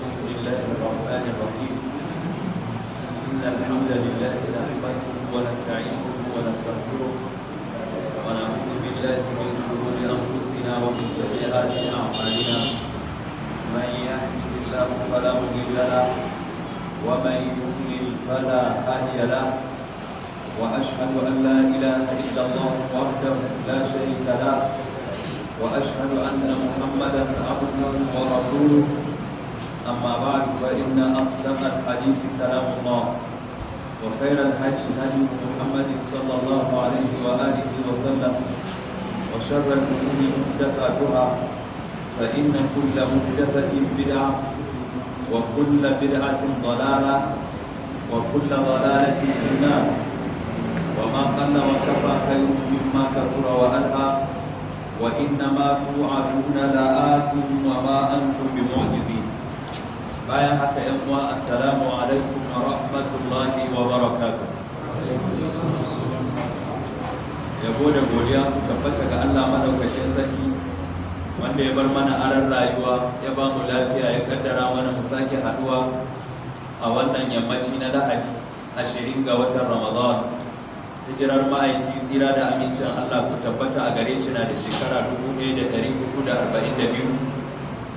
بسم الله الرحمن الرحيم إن الحمد لله نحمده ونستعينه ونستغفره ونعوذ بالله من شرور أنفسنا ومن سيئات أعمالنا من يهده الله فلا مضل له ومن يضلل فلا هادي له وأشهد أن لا إله إلا الله وحده لا شريك له وأشهد أن محمدا عبده ورسوله أما بعد فإن أصدق الحديث كلام الله وخير الهدي هدي محمد صلى الله عليه وآله وسلم وشر الأمور محدثاتها فإن كل محدثة بدعة وكل بدعة ضلالة وكل ضلالة في النار وما قل وكفى خير مما كثر وألهى وإنما توعدون لآت وما أنتم بمعجزين. bayan haka yan uwa assalamu alaikum wa rahmatullahi wa barakatuh. Yabo da godiya su tabbata ga Allah madaukakin sarki wanda ya bar mana aran rayuwa ya ba mu lafiya ya kaddara mana mu sake haduwa a wannan yammaci na Lahadi 20 ga watan Ramadan. Hijirar ma'aiki tsira da amincin Allah su tabbata a gare shi na da shekara 1442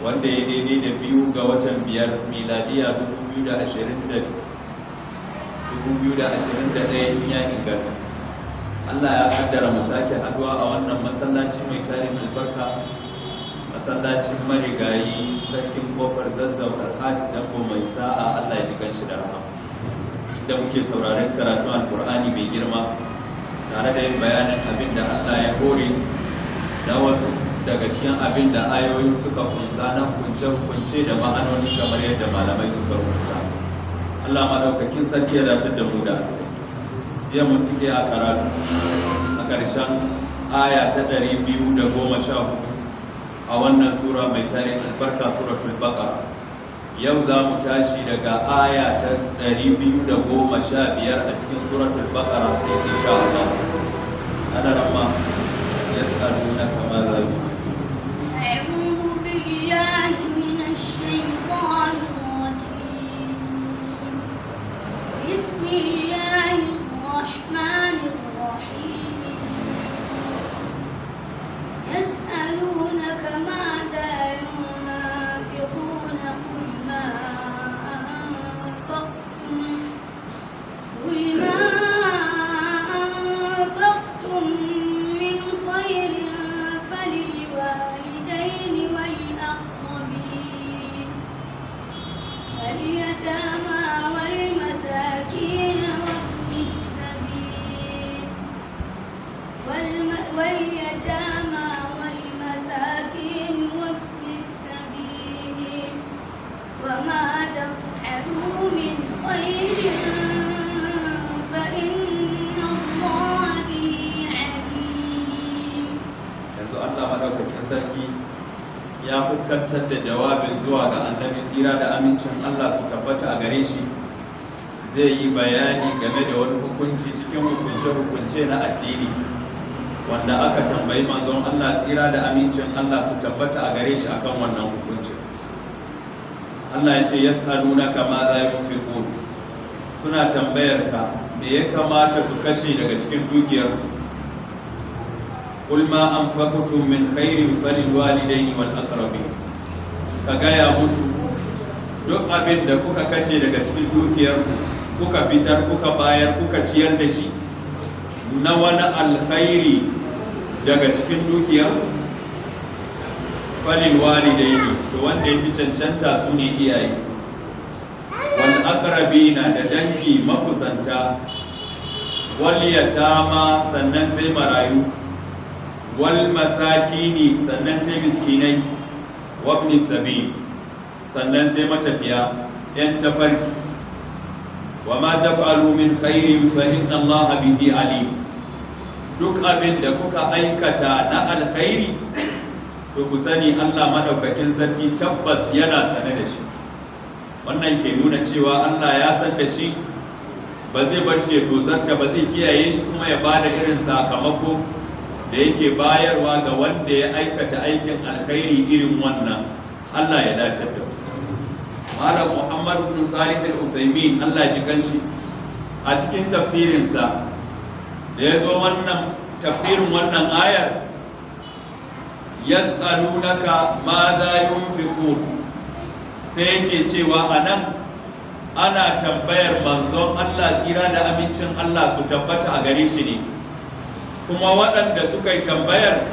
wanda ya daidai da 2 ga watan 5 miladiya 2021 in ya inganta. Allah ya kaddara mu sake haduwa a wannan masallaci mai tarin albarka, masallacin marigayi sarkin kofar Zazzau Alhaji Danko mai sa'a, Allah ya ji kanshi da rahama, da muke sauraron karatun alkur'ani mai girma tare da yin bayanin abin da Allah ya hore da wasu daga cikin abin da ayoyin suka kunsa na kunce-kunce da ma'anoni kamar yadda malamai suka rubuta. Allah maɗaukakin sarki ya datar da mu da jiya mun tike a karatu a ƙarshen aya ta 214 a wannan sura mai tarin albarka suratul baqara. Yau za mu tashi daga aya ta 215 a cikin suratul baqara insha Allah. Ana ramma yas'alunaka ma za yunfiqun. أعوذ بالله من الشيطان الرجيم. بسم الله الرحمن الرحيم. يسألونك ماذا ينفقون قل ما أنفقتم من خير فللوالدين والأقربين واليتامى والمساكين وابن السبيل واليتامى والمساكين وابن السبيل وما تفعلوا من خير فإن الله به عليم. Yanzu Allah madaukakin sarki ya fuskantar da jawabin zuwa ga annabi tsira da amincin Allah su tabbata a gare shi, zai yi bayani game da wani hukunci cikin hukunce-hukunce na addini wanda aka tambayi manzon Allah tsira da amincin Allah su tabbata a gare shi akan wannan hukuncin. Allah ya ce yas'alunaka ma za yunfiqun, suna tambayar ka me ya kamata su kashe daga cikin dukiyarsu. Qul ma anfaqtum min khairin falilwalidaini wal aqrabin, ka gaya musu duk abin da kuka kashe daga cikin dukiyarku, kuka fitar, kuka bayar, kuka ciyar da shi na wani alkhairi daga cikin dukiyarku, falilwalidaini, to wanda ya fi cancanta su ne iyaye, wal aqrabina da dangi makusanta, wal yatama sannan sai marayu, wal masakini sannan sai miskinai, wabni sabil sannan sai matafiya yan tafarki. Wa ma taf'alu min khairin fa inna Allah bihi alim, duk abin da kuka aikata na alkhairi to ku sani Allah madaukakin sarki tabbas yana sane da shi. Wannan ke nuna cewa Allah ya san da shi, ba zai bar shi ya tozarta ba, zai kiyaye shi kuma ya bada irin sakamako da yake bayarwa ga wanda ya aikata aikin alkhairi irin wannan. Allah ya dace da Malam Muhammad bin Salih al-Uthaymin Allah ji kanshi a cikin tafsirinsa da ya zo wannan tafsirin wannan ayar, yas'alunaka ma za yunfiqun, sai yake cewa anan ana tambayar manzon Allah tsira da amincin Allah su tabbata a gare shi ne, kuma waɗanda suka yi tambayar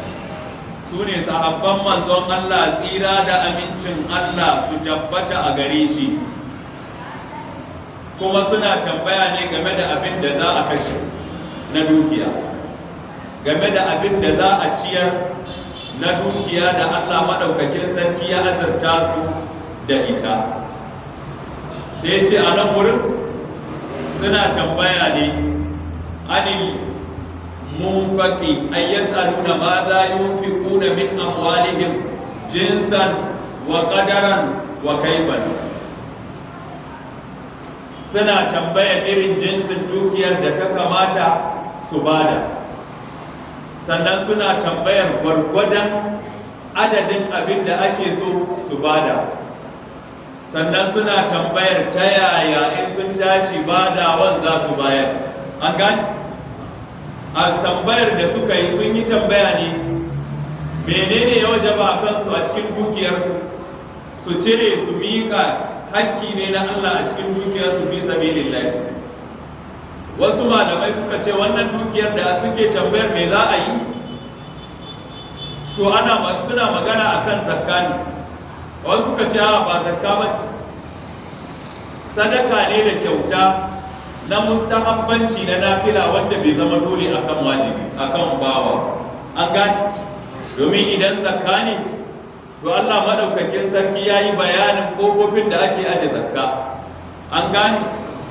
su ne sahabban manzon Allah tsira da amincin Allah su tabbata a gare shi, kuma suna tambaya ne game da abin da za a kashe na dukiya, game da abin da za a ciyar na dukiya da Allah maɗaukakin sarki ya azurta su da ita. Sai ce a nan wurin suna tambaya ne anil munfaqi ay yas'aluna ma za yunfiquna min amwalihim jinsan wa qadaran wa kayfan, suna tambaya irin jinsin dukiyar da ta kamata su bada, sannan suna tambayar gwargwadon adadin abin da ake so su bada, sannan suna tambayar ta yaya in sun tashi badawan za su bayar. An gani a tambayar da suka yi sun yi tambaya ne menene ya wajaba a kansu a cikin dukiyarsu su cire su miƙa hakki ne na Allah a cikin dukiyarsu fi sabilillah. Wasu malamai suka ce wannan dukiyar da suke tambayar me za a yi, to suna magana akan zakka ne. Wasu suka ce ba zakka ba, sadaka ne da kyauta na mustahabbanci na nafila wanda bai zama dole akan wajibi akan bawa. An gane, domin idan zakka ne to Allah madaukakin sarki yayi bayanin kofofin da ake aje zakka. An gane,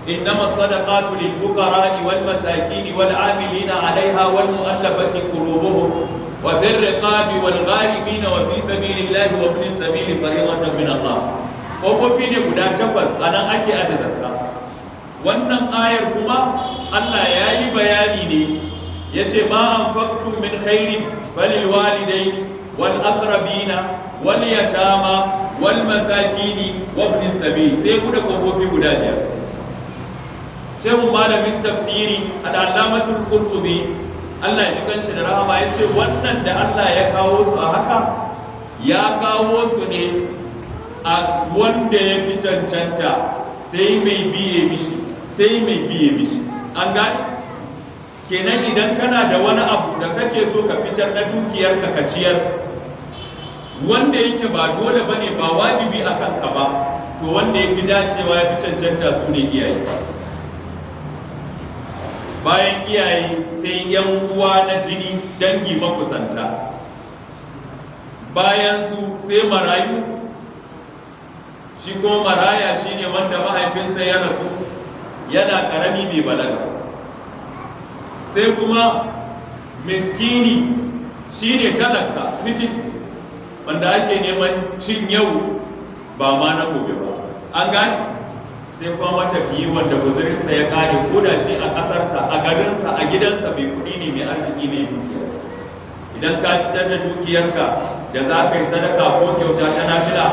innama sadaqatu lil fuqara'i wal masakin wal 'amilina 'alayha wal mu'allafati qulubuhum wa fil riqabi wal gharibin wa fi sabilillahi wa ibn sabili fariidatan min Allah. Kofofi ne guda 8 anan ake aje zakka. Wannan ayar kuma Allah yayi bayani ne, yace ma anfaqtum min khairin falil walidayni wal aqrabina wal yatama wal masakini wa ibn sabil, sai guda kofofi guda 5. Shehu malamin tafsiri al-Allamatul Qurtubi Allah ya ji kanshi da rahama ya ce wannan da Allah ya kawo su a haka ya kawo su ne a wanda ya fi cancanta sai mai biye mishi, sai mai biye mishi. An gani kenan idan kana da wani abu da kake so ka fitar na dukiyarka ka ciyar, wanda yake ba dole bane ba wajibi a kanka ba, to wanda ya fi dacewa ya fi cancanta su ne iyaye. Bayan iyaye sai yan uwa na jini dangi makusanta, bayan su sai marayu, shi kuma maraya shine wanda mahaifinsa ya rasu yana karami mai balaga, sai kuma miskini shine talaka fitin wanda ake neman cin yau ba ma na gobe ba. An gane, sai kuma matafiyi wanda guzurinsa ya kare ko da shi a ƙasarsa, a garinsa, a gidansa mai kuɗi ne, mai arziki ne dukiya. Idan ka fitar da dukiyarka da za ka yi sadaka ko kyauta ta nafila,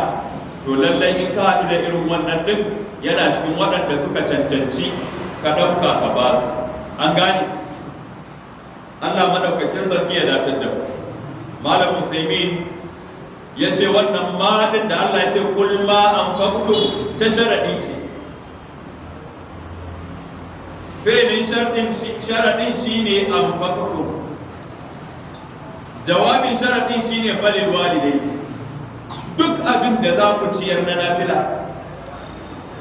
to lallai in ka haɗu da irin wannan ɗin yana cikin waɗanda suka cancanci ka ɗauka ka ba su. An gane, Allah maɗaukakin sarki ya datar da Malam Usaimin ya ce wannan ma ɗin da Allah ya ce kul ma anfaqtum ta sharaɗi ce. Fi'ilin sharaɗin shi ne anfaqtum, jawabin sharaɗin shi ne falil walidai. Duk abin da za ku ciyar na nafila,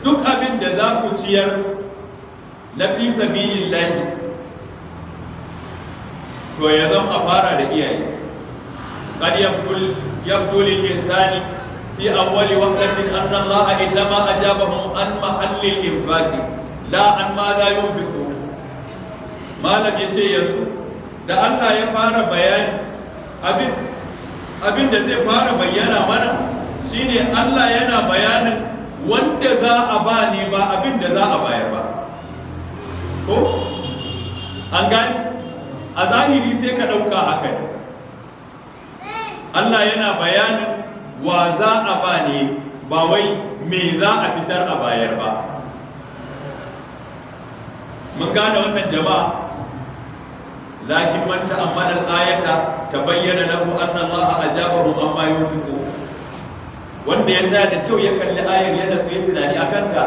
duk abin da za ku ciyar na fi sabilillahi, to ya zama a fara da iyaye. Qad yabdu lil insani fi awwali wahdatin anna Allah innama ajabahum an mahallil infaqi la an ma la yunfiquna. Malam yace yanzu da Allah ya fara bayani abin da zai fara bayyana mana shine Allah yana bayanin wanda za a ba ne ba abin da za a bayar ba. Ko an gani a zahiri sai ka ɗauka haka ne. Allah yana bayanin wa za a ba ne ba wai me za a fitar a bayar ba. mun gane wannan jama'a. lakin man ta'ammala al-ayata tabayyana lahu anna Allah ajabahu amma yunfiqu. wanda ya tsaya da kyau ya kalli ayar yana so ya tunani akan ta,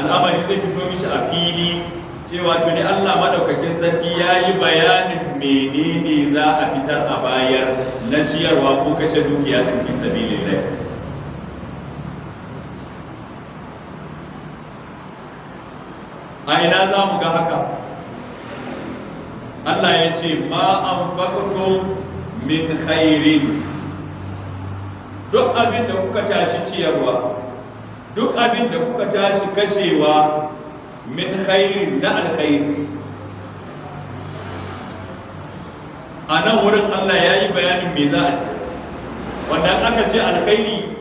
al'amari zai fito mishi a fili cewa tuni Allah madaukakin sarki ya yi bayanin menene za a fitar a bayar na ciyarwa ko kashe dukiya fi sabilillah. a ina za mu ga haka? Allah ya ce ma anfaqtum min khairin, duk abin da kuka tashi ciyarwa, duk abin da kuka tashi kashewa, min khairin na alkhairi. a nan wurin Allah ya yi bayanin me za a ce, wanda aka ce alkhairi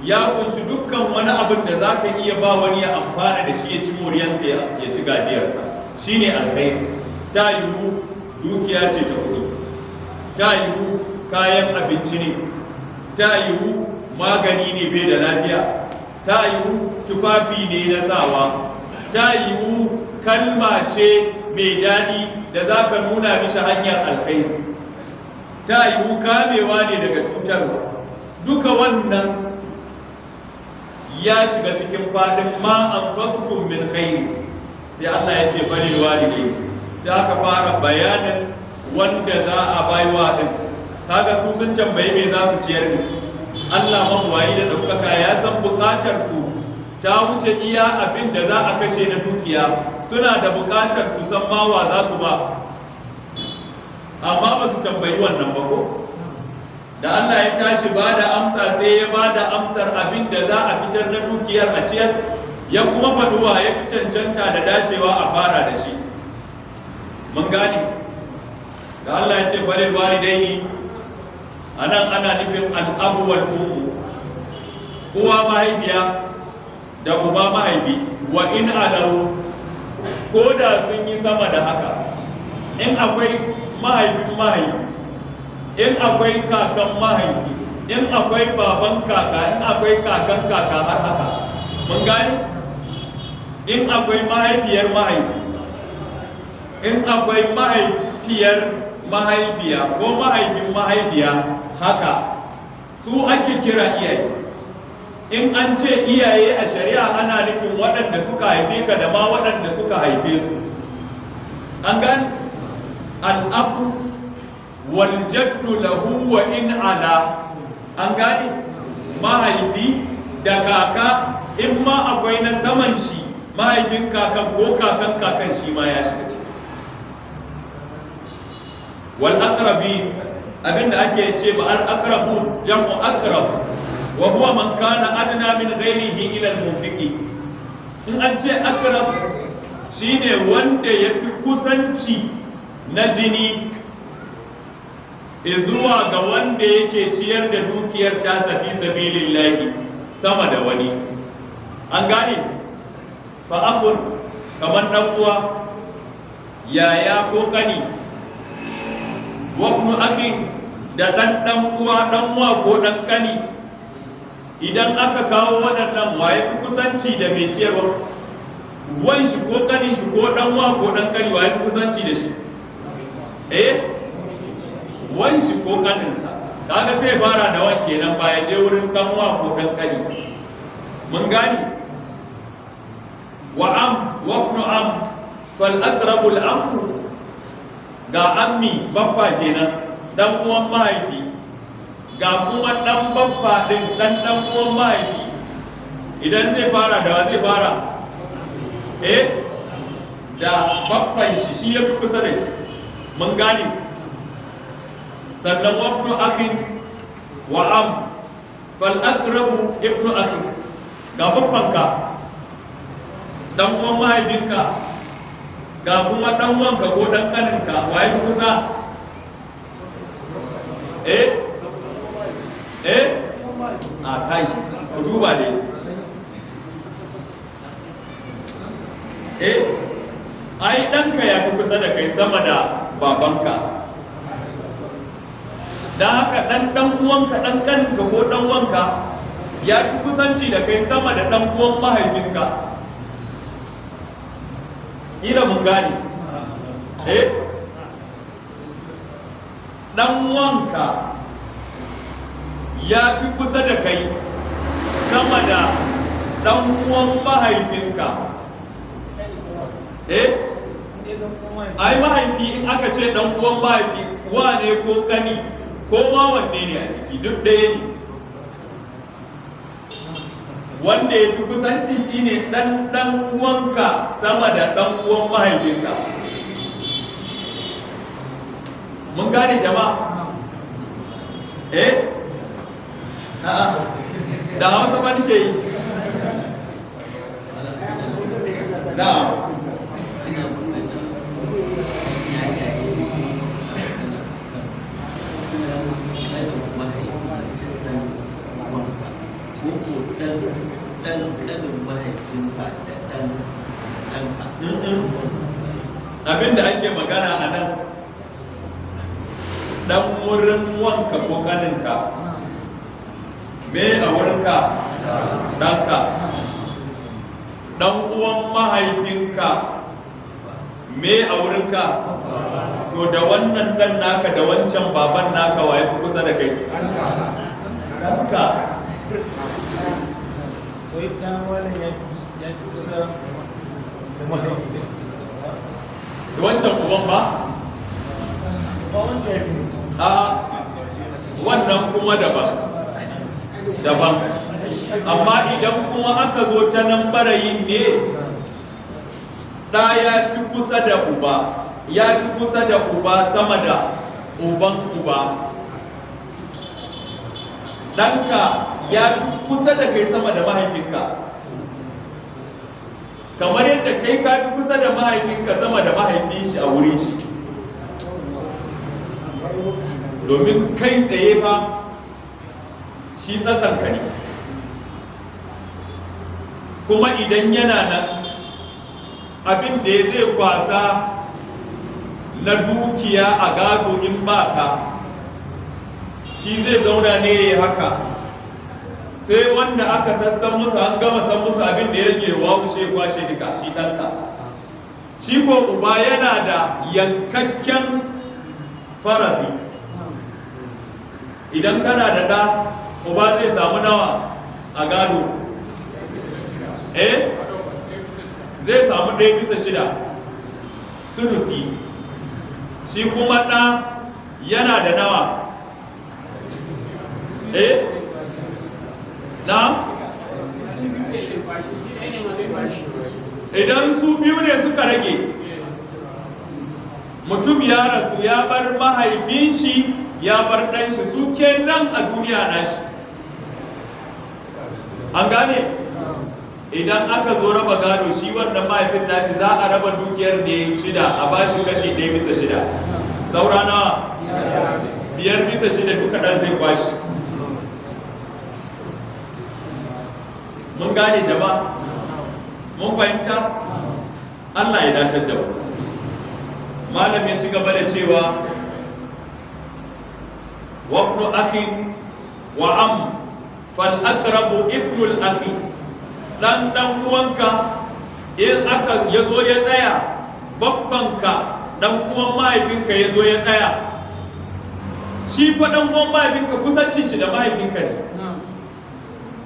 ya kunshi dukkan wani abin da za ka iya ba wani ya amfana da shi ya ci moriyarsa ya ci gajiyarsa, shi ne alkhairi. ta yiwu dukiya ce ta kuɗi, ta yiwu kayan abinci ne, ta yiwu magani ne bai da lafiya, ta yiwu tufafi ne na sawa, ta yiwu kalma ce mai daɗi da za ka nuna mishi hanyar alkhairi, ta yiwu kamewa ne daga cutarwa. duka wannan ya shiga cikin faɗin ma anfaqtum min khairi. sai Allah ya ce falil walidai, sai aka fara bayanin wanda za a baiwa din. kaga su sun tambayi me za su ciyar ne. Allah mabuwayi da ɗaukaka ya san buƙatar su ta wuce iya abin da za a kashe na dukiya, suna da buƙatar su san mawa za su ba, amma ba su tambayi wannan ba ko. da Allah ya tashi ba da amsa sai ya ba da amsar abin da za a fitar na dukiyar a ciyar, ya kuma faduwa ya fi cancanta da dacewa a fara da shi. mun gane da Allah ya ce falil walidaini, anan ana nufin al'abu wal ummu, uwa mahaifiya da uba mahaifi, wa in alaru, ko da sun yi sama da haka. in akwai mahaifin mahaifi, in akwai kakan mahaifi, in akwai baban kaka, in akwai kakan kaka, har haka. mun gani? in akwai mahaifiyar mahaifi, in akwai mahaifiyar mahaifiya ko mahaifin mahaifiya, haka su ake kira iyaye. in an ce iyaye a shari'a ana nufin waɗanda suka haife ka da ma waɗanda suka haife su. an gani? al'abu waljaddu lahu wa in ala. an gani? mahaifi da kaka, in ma akwai na saman shi mahaifin kakan ko kakan kakan shi ma ya shiga ciki. wal aqrabi, abinda ake ce ba al aqrabu jam'u aqrab, wa huwa man kana adna min ghairihi ila al munfiqi. in an ce aqrab shine wanda yafi kusanci na jini zuwa ga wanda yake ciyar da dukiyar tasa fi sabilillahi sama da wani. an gane? fa akhun, kamar dan uwa, yaya ko kani, wa ibnu akhi, da dan uwa, dan uwa ko dan kani. idan aka kawo waɗannan, waye fi kusanci da mai ciyarwa? wan shi ko kanin shi ko dan uwa ko dan kani, waye fi kusanci da shi? wan shi ko kaninsa. kaga sai fara da wan kenan, ba ya je wurin dan uwa ko dan kani. mun gani? wa am wa ibnu am fal aqrabu al am, ga ammi baffa kenan, dan uwan mahaifi, ga kuma dan baffa din dan uwan mahaifi. idan zai fara da wa zai fara? da baffan shi ya fi kusa da shi. mun gane? sannan wabnu akhin wa am fal aqrabu ibnu akhin, ga baffanka dan uwan mahaifinka, ga kuma dan wanka ko dan kaninka, waye fi kusa? a kai ku duba dai. ai ɗanka ya fi kusa da kai sama da babanka. da haka ɗan uwanka, ɗan kaninka ko ɗan wanka ya fi kusanci da kai sama da ɗan uwan mahaifinka. Ila mun gane ɗan wanka ya fi kusa da kai sama da ɗan uwan mahaifinka. Ai mahaifi in aka ce ɗan uwan mahaifi wa ne ko kani ko ma wanne ne a ciki duk ɗaya ne. Wanda ya fi kusanci shine ɗan uwanka sama da ɗan uwan mahaifinka. Mun gane jama'a? Da Hausa ba nake yi. Na'am. Abinda ake magana a nan ɗan wurin wanka ko kaninka, me a wurinka ɗanka, ɗan uwan mahaifinka me a wurinka, to da wannan ɗan naka da wancan baban naka wa ya fi kusa da kai? Ɗanka. Wai ɗan wannan ya fi kusa da mahaifinka. Da wancan uban ba? Ba wanda ya fi mutu. A wannan kuma daban. Amma idan kuma aka zo ta nan barayin ne, ɗa ya fi kusa da uba, ya fi kusa da uba sama da uban uba. Ɗanka ya fi kusa da kai sama da mahaifinka. Kamar yadda kai ka fi kusa da mahaifinka sama da mahaifin shi a wurin shi. Domin kai tsaye fa shi tsatsanka ne. Kuma idan yana nan abin da zai kwasa na dukiya a gado in baka, shi zai zauna ne ya haka, sai wanda aka sassan musu an gama san musu abin da ya rage wawushe kwashe duka shi ɗanka. Shi ko uba yana da yankakken faradi. Idan kana da ɗa, uba zai samu nawa a gado? Zai samu 1/6 sudusi. Shi kuma ɗa yana da nawa? Na? Idan su biyu ne suka rage, mutum ya rasu ya bar mahaifin shi ya bar ɗan shi, su kenan a duniya nashi. An gane? Idan aka zo raba gado, shi wannan mahaifin nashi za a raba dukiyar ne 6 a bashi kashi 1/6. Saura nawa? 5/6 duka ɗan zai kwashi. Mun gane jama'a? Mun fahimta? Allah ya datar da mu. Malam ya ci gaba da cewa wabnu akhin wa am fal aqrabu ibnul akhi. Dan uwanka in aka yazo ya tsaya, babbanka dan uwan mahaifinka yazo ya tsaya, shi fa dan uwan mahaifinka kusancin shi da mahaifinka ne,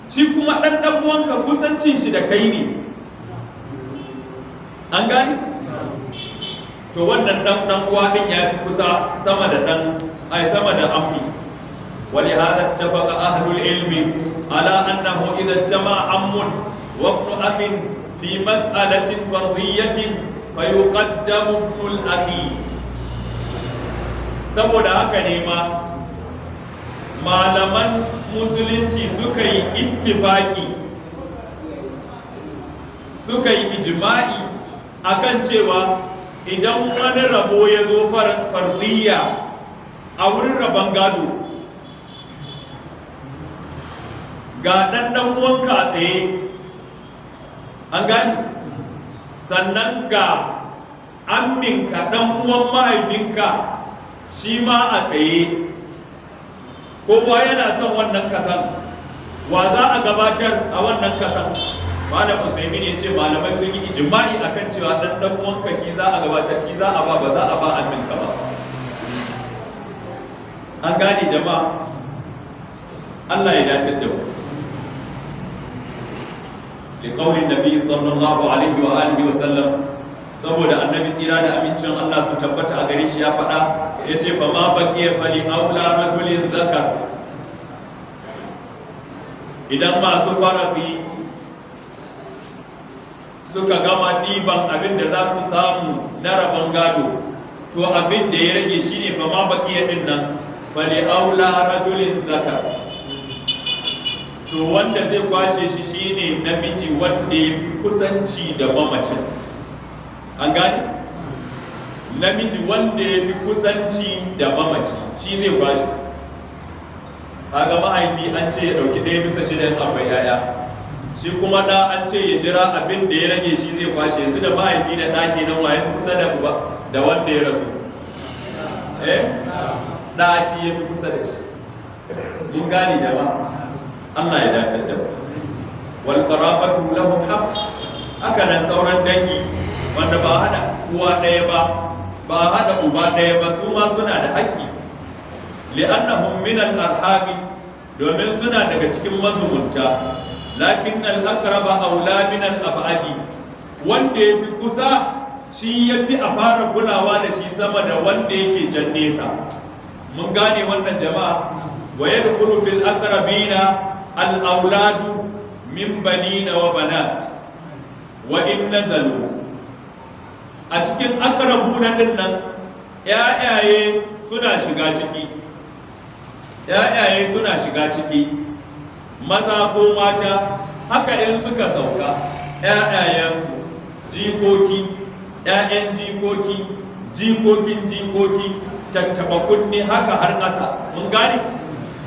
shi kuma dan uwanka kusancin shi da kai ne. An gani? To wannan dan uwa din ya fi kusa sama da sama da ammi. ولهذا اتفق أهل العلم على أنه إذا اجتمع عم وابن أخ في مسألة فرضية فيقدم ابن الأخ. saboda haka ne ma malaman musulunci suka yi ittifaki, suka yi ijma'i akan cewa idan wani rabo ya zo fardiyya a wurin rabon gado, ga ɗan uwanka a tsaye, an gani, sannan ga amminka ɗan uwan mahaifinka shi ma a tsaye, kowa yana son wannan kasan, wa za a gabatar a wannan kasan? Malam Usaimin ya ce malamai sun yi ijma'i akan cewa dan uwanka shi za a gabatar, shi za a ba za a ba aminka ba. An gane jama'a, Allah ya dace da mu. Liqaulin Nabi sallallahu alaihi wa alihi wa sallam, saboda annabi tsira da amincin Allah su tabbata a gare shi ya faɗa, ya ce fa ma baqiya fali aula rajulin zakar. Idan masu faradi suka gama ɗiban abin da za su samu na rabon gado, to abin da ya rage shi ne fa ma baqiya din nan fali aula rajulin zakar. To wanda zai kwashe shi shine namiji wanda ya fi kusanci da mamacin. An gane? Namiji wanda ya fi kusanci da mamaci shi zai kwashe. Kaga mahaifi an ce ya ɗauki 1/6 akwai 'ya'ya, shi kuma ɗa an ce ya jira abin da ya rage shi zai kwashe. Yanzu da mahaifi da ɗa kenan waye kusa da wanda ya rasu? Ɗa shi ya fi kusa da shi. Mun gane jama'a? Allah ya dace da mu. Wal qarabatu lahum haqq. Haka nan sauran dangi wanda ba hada uwa ɗaya ba hada uba ɗaya ba, su ma suna da haƙƙi. Li'annahum min al-arhami, domin suna daga cikin mazumunta. Lakin al-aqraba aula min al-ab'adi. Wanda yafi kusa shi yafi a fara kulawa da shi sama da wanda yake can nesa. Mun gane wannan jama'a? Wa yadkhulu fil aqrabina al-auladu min banina wa banat wa in nazalu. A cikin aqrabuna din nan ƴaƴaye suna shiga ciki, maza ko mata. Haka in suka sauka ƴaƴayensu, jikoki, ƴaƴan jikoki, jikokin jikoki, tattaba kunne, haka har ƙasa. Mun gane?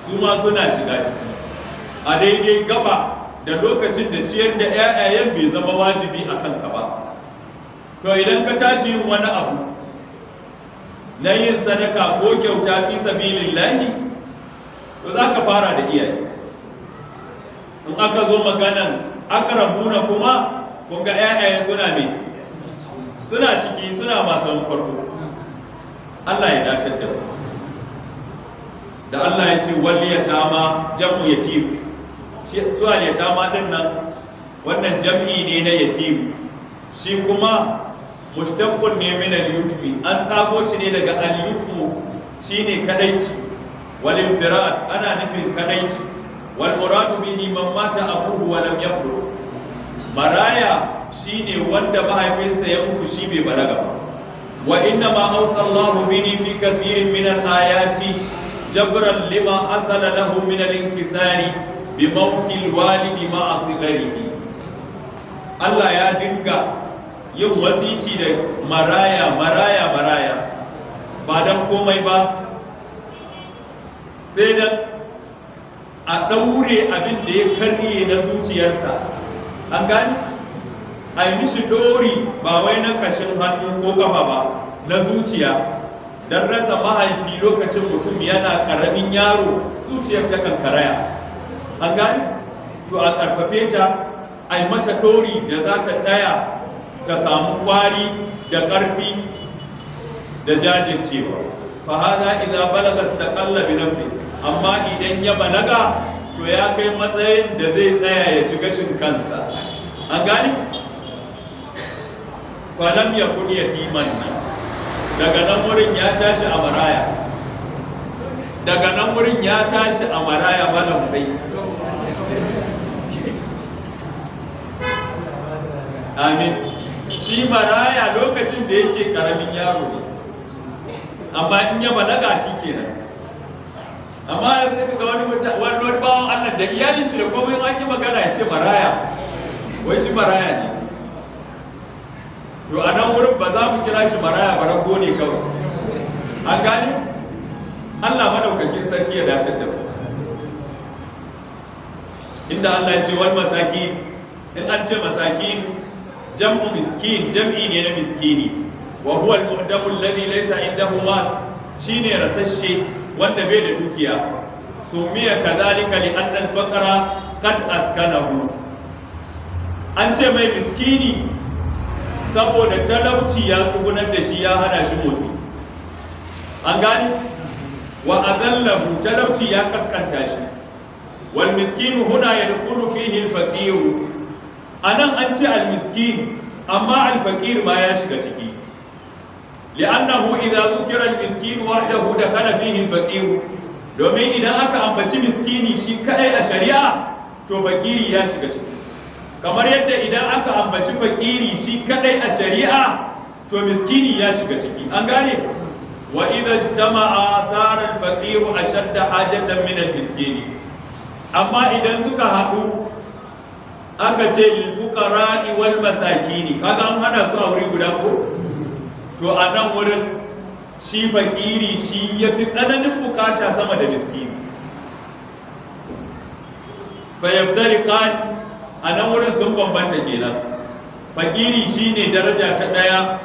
Su ma suna shiga ciki a daidai gaba da lokacin da ciyar da ƴaƴayen bai zama wajibi a kanka ba. To idan ka tashi yin wani abu na yin sadaka ko kyauta fi sabilillahi, to za ka fara da iyaye. In aka zo maganan aqrabuna kuma, kun ga ƴaƴayen suna me? Suna ciki, suna masu farko. Allah ya dace da mu. Da Allah ya ce wal yatama jam'u yatim. Su al yatama din nan wannan jam'i ne na yatim. Shi kuma mushtaqqun ne min al-yutmi, an tsago shi ne daga al-yutmu, shine kadaici. Wal infirad ana nufin kadaici. Wal muradu bihi man mata abuhu wa lam yakbur. Maraya shine wanda mahaifinsa ya mutu shi bai balaga ba. Wa inna ma awsa Allahu bihi fi kathirin min al-ayati jabran lima hasala lahu min al-inkisari bi mauti al-walidi ma'a sigharihi. Allah ya dinga yin wasici da maraya ba dan komai ba, sai dan a daure abin da ya karye na zuciyarsa. An gani? A yi mishi dori ba wai na kashin hannu ko kafa ba, na zuciya. Don rasa mahaifi lokacin mutum yana karamin yaro, zuciyar ta kan karaya. An gani? To a karfafe ta, a yi mata dori da za ta tsaya, ta samu kwari da ƙarfi da jajircewa. Fa hada idza balaga istaqalla bi nafsi. Amma idan ya balaga, to ya kai matsayin da zai tsaya ya ci gashin kansa. An gani? Falam yakun yatiman. Daga nan wurin ya tashi a maraya. Malam sai. Amin. Shi maraya lokacin da yake karamin yaro ne, amma in ya balaga shi kenan. Amma sai ka ga wani bawan Allah da iyalin shi da komai an yi magana ya ce maraya, wai shi maraya ne. To a nan wurin ba za mu kira shi maraya ba, rago ne kawai. An gane? Allah madaukakin sarki ya dace da mu. Inda Allah ya ce wal masakin, in an ce masakin jam'u miskin, jam'i ne na miskini. Wa huwa al-mu'damu alladhi laysa indahu mal, shine rasasshe wanda bai da dukiya. Sumiya kadhalika li anna al-faqra qad askanahu. An ce mai miskini saboda talauci ya tsugunar da shi ya hana shi motsi. An gani? Wa azallahu, talauci ya kaskanta shi. Wal miskinu huna yadkhulu fihi al-faqir. Anan an ce al-miskin amma al-faqir ma ya shiga ciki. Li'annahu idza dhukira al-miskin wahdahu dakhala fihi al-faqir. Domin idan aka ambaci miskini shi kadai a shari'a to fakiri ya shiga ciki. Kamar yadda idan aka ambaci fakiri shi kadai a shari'a to miskini ya shiga ciki. An gane? Wa idza ijtama'a sara al-faqir ashadda hajatan min al-miskini. Amma idan suka haɗu aka ce lil fuqara'i wal masakini, kaga an hada su a wuri guda ko? To a nan wurin shi fakiri shi yafi tsananin bukata sama da miskini. Fa yaftariqan, a nan wurin sun bambanta kenan. Fakiri shine daraja ta ɗaya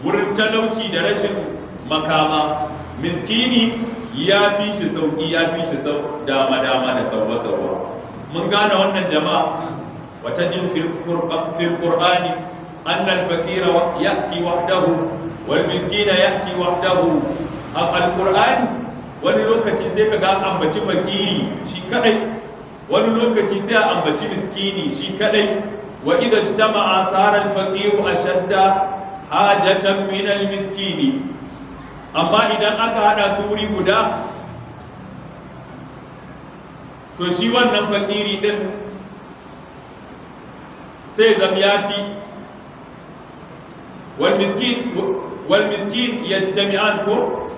wurin talauci da rashin makama. Miskini ya fi shi sauki, ya fi shi dama-dama da sauwa-sauwa. Mun gane wannan jama'a. Wata jin fil Qur'ani annal fakira ya'ti wahdahu wal miskina ya'ti wahdahu. Al-Qur'ani wani lokaci sai ka ga ambaci fakiri shi kadai, wani lokaci sai a ambaci miskini shi kadai. Wa idza ijtama'a sara al-faqiru ashadda hajatan min al-miskini. Amma idan aka hada su wuri guda to shi wannan fakiri din sai zam yafi wal miskin yajtami'an ko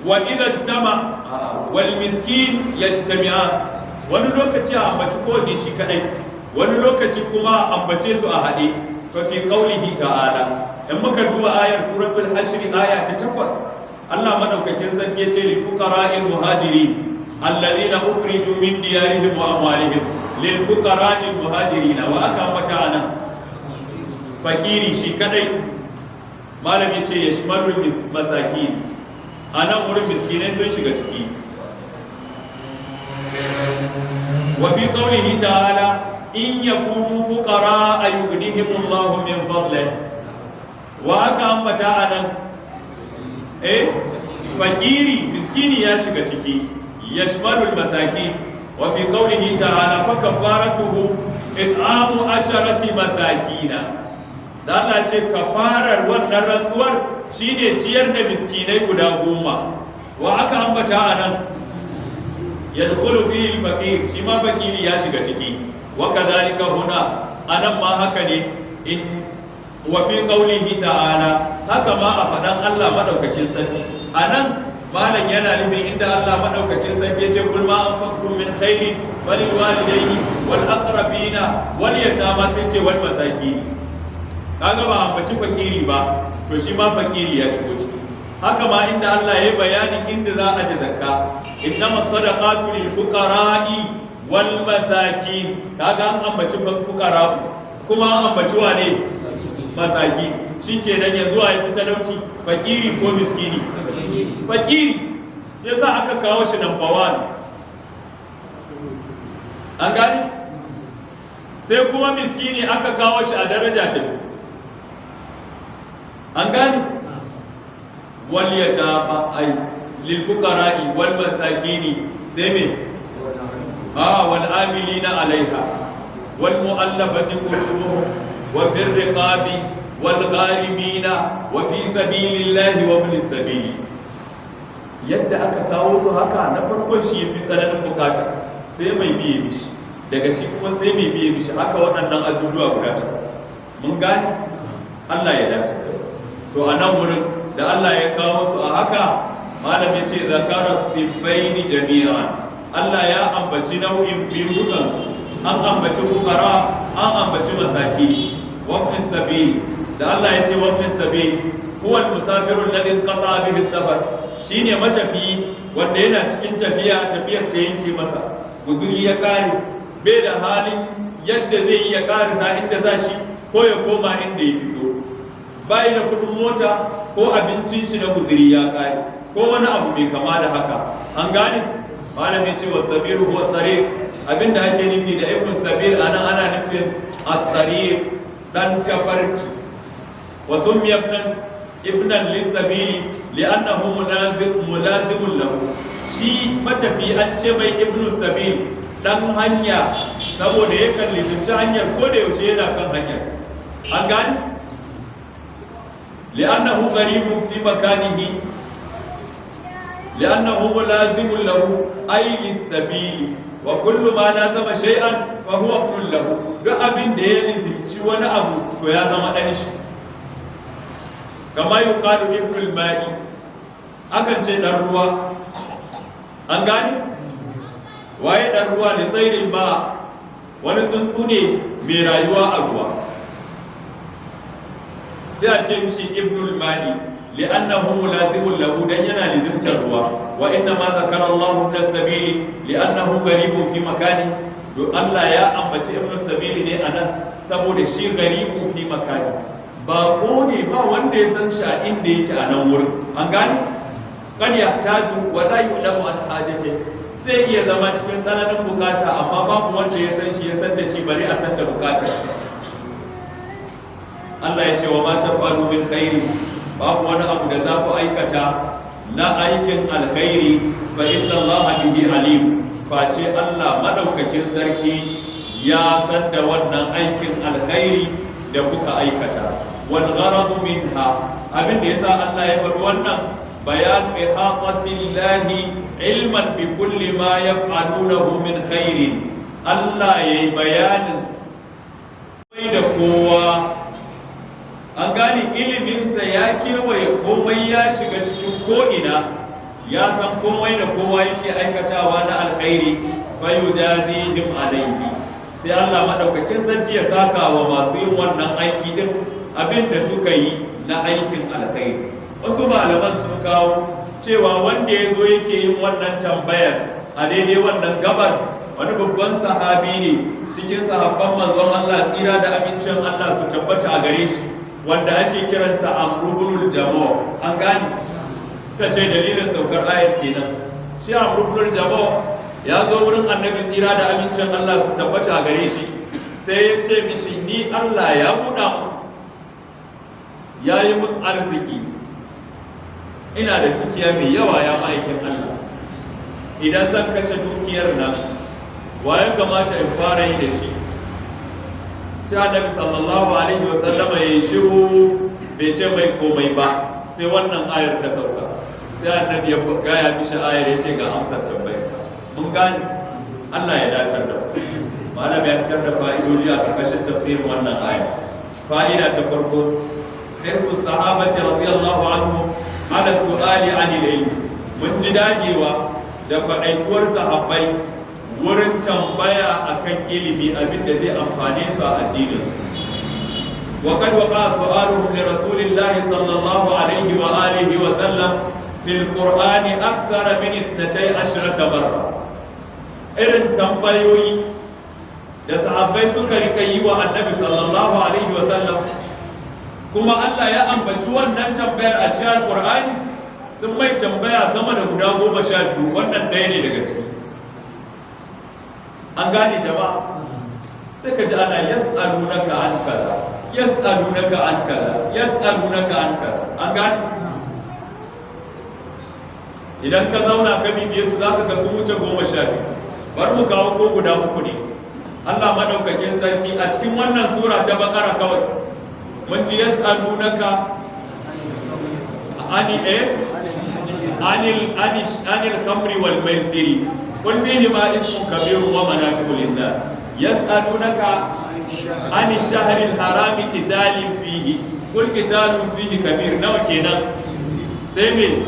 wa idza ijtama wal miskin yajtami'an. Wani lokaci a ambaci kowanne shi kadai, wani lokaci kuma a ambace su a haɗe. Fa fi qaulihi ta'ala, in muka duba ayar suratul hashr aya ta 8, Allah madaukakin sarki yace lil fuqara'il muhajirin alladhina ukhriju min diyarihim wa amwalihim. Lil fuqara'il muhajirin, wa aka ambata anan fakiri shi kadai. Malam yace yashmalul masakin, anan wurin miskinai sun shiga ciki. Wa fi qawlihi ta'ala in yakunu fuqara yughnihim Allah min fadlihi. Wa aka ambata anan fakiri miskini ya shiga ciki. Yashmalul masakin. Wa fi qawlihi ta'ala fa kafaratuhu it'amu 10 masakina. Da Allah ce kafarar wannan rantsuwar shine ciyar da miskinai guda 10. Wa aka ambata anan yadkhulu fihi al-faqir, shi ma fakiri ya shiga ciki. Wa kadhalika huna, anan ma haka ne. In wa fi qawlihi ta'ala, haka ma a fadan Allah madaukakin sarki. Anan malan yana nufin inda Allah madaukakin sarki ya ce kul ma anfaqtum min khairin walil walidayni wal aqrabina wal yatama, sai ce wal masakin. Kaga ba ambaci fakiri ba, to shi ma fakiri ya shigo ciki. Haka ma inda Allah ya bayani inda za a ji zakka, innama sadaqatu lil fuqara'i wal masakin. Kaga an ambaci fuqara kuma an ambaci wane? Masaki. Shikenan yanzu a yi talauci, fakiri ko miskini? Fakiri. Sai sa aka kawo shi number 1. An gani? Sai kuma miskini aka kawo shi a daraja ta 2. An gani? Wal yatama ay lil fuqara'i wal masakini, sai me? Wal amilina alaiha wal mu'allafati qulubuhum wa fir riqabi wal gharimina wa fi sabilillahi wa ibnis sabili. Yadda aka kawo su haka, na farkon shi yafi tsananin bukata, sai mai biye mishi, daga shi kuma sai mai biye mishi, haka waɗannan ajujuwa guda 8. Mun gane? Allah ya dace. To a nan wurin da Allah ya kawo su a haka, malam ya ce zakara sifaini jami'an. Allah ya ambaci nau'in biyu dukansu, an ambaci fukara, an ambaci masaki. Wabnin sabil, da Allah ya ce wabnin sabil huwa al-musafiru alladhi qata bihi as-safar, shine matafiyi wanda yana cikin tafiyar ta yanke masa, guzuri ya kare, bai da halin yadda zai yi ya karisa inda za shi ko ya koma inda ya fito, bai da kudin mota ko abincin shi na guzuri ya kare ko wani abu mai kama da haka. An gane? malami ce wa sabiru huwa tariq abinda ake nufi da ibnu sabil anan ana nufin at-tariq dan tafarki wa summiya ibnan lis-sabili li'annahu mulazimun lahu shi matafi an ce mai ibnu sabil dan hanya saboda yakan lizinci hanyar ko da yaushe yana kan hanyar an gani li'annahu qaribun fi makanihi li'annahu mulazimun lahu ay lis-sabili wa kullu ma lazama shay'an fa huwa ibnun lahu duk abin da ya lizinci wani abu to ya zama dan shi kama yuqalu ibnul ma'i akan ce dan ruwa an gani waye dan ruwa li tsairil ma wani tsuntsu ne mai rayuwa a ruwa sai a ce mishi ibnul ma'i li'annahu mulazimun lahu dan yana lizimtar ruwa wa inna ma zakara Allahu ibn sabili li'annahu gharibun fi makani to Allah ya ambaci ibn sabili ne anan saboda shi gharibun fi makani ba ko ne ba wanda ya san shi a inda yake a nan wurin an gani kan yahtaju wa la yu'lamu an hajati zai iya zama cikin tsananin bukata amma babu wanda ya san shi ya san da shi bari a san da bukatar Allah ya ce wa ma taf'alu min khairi babu wani abu da za ku aikata na aikin alkhairi fa inna Allah bihi alim face Allah madaukakin sarki ya san da wannan aikin alkhairi da kuka aikata wal gharadu minha abin da yasa Allah ya faɗi wannan bayanu ihaqatillahi ilman bi kulli ma yaf'alunahu min khairin Allah yayi bayanin mai da kowa an gane iliminsa ya kewaye komai ya shiga cikin ko'ina ya san komai da kowa yake aikatawa na alkhairi fayujazihim alayhi sai Allah madaukakin sarki ya saka wa masu yin wannan aiki din abin da suka yi na aikin alkhairi wasu malaman sun kawo cewa wanda ya zo yake yin wannan tambayar a daidai wannan gabar wani babban sahabi ne cikin sahabban manzon Allah tsira da amincin Allah su tabbata a gare shi wanda ake kiransa amrubulul jamo an gani suka ce dalilin saukar ayar kenan shi amrubulul jamo ya zo wurin annabi tsira da amincin Allah su tabbata a gare shi sai ya ce mishi ni Allah ya buɗa mu ya yi min arziki ina da dukiya mai yawa ya ma'aikin Allah idan zan kashe dukiyar nan wa ya kamata in fara yi da shi sai annabi sallallahu alaihi wasallam ya yi shiru bai ce mai komai ba sai wannan ayar ta sauka sai annabi ya gaya mishi ayar ya ce ga amsar tambayar mun gane Allah ya datar da malam ya fitar da fa'idoji a karkashin tafsirin wannan ayar fa'ida ta farko hirsu sahabati radiyallahu anhum ala su'ali anil ilm mun ji dagewa da faɗaituwar sahabbai wurin tambaya akan ilimi abinda zai amfane su a addininsu wa kad waqa su'aluhum li rasulillahi sallallahu alaihi wa alihi wa sallam fil qur'ani akthara min 12 marra irin tambayoyi da sahabbai suka rika yi wa annabi sallallahu alaihi wa sallam kuma Allah ya ambaci wannan tambayar a cikin qur'ani sun mai tambaya sama da guda 12 wannan ɗaya ne daga ciki an gane jama'a sai ka ji ana yas'alunaka an kaza yas'alunaka an kaza yas'alunaka an kaza an gane idan ka zauna ka bibiye su zaka ga sun wuce 12 bar mu kawo ko guda 3 ne Allah madaukakin sarki a cikin wannan sura ta Baqara kawai mun ji yas'alunaka anil khamri wal maisiri قل فيهما اسم كبير ومنافع للناس يسألونك عن الشهر الحرام قتال فيه قل قتال فيه كبير نو كينا سيمي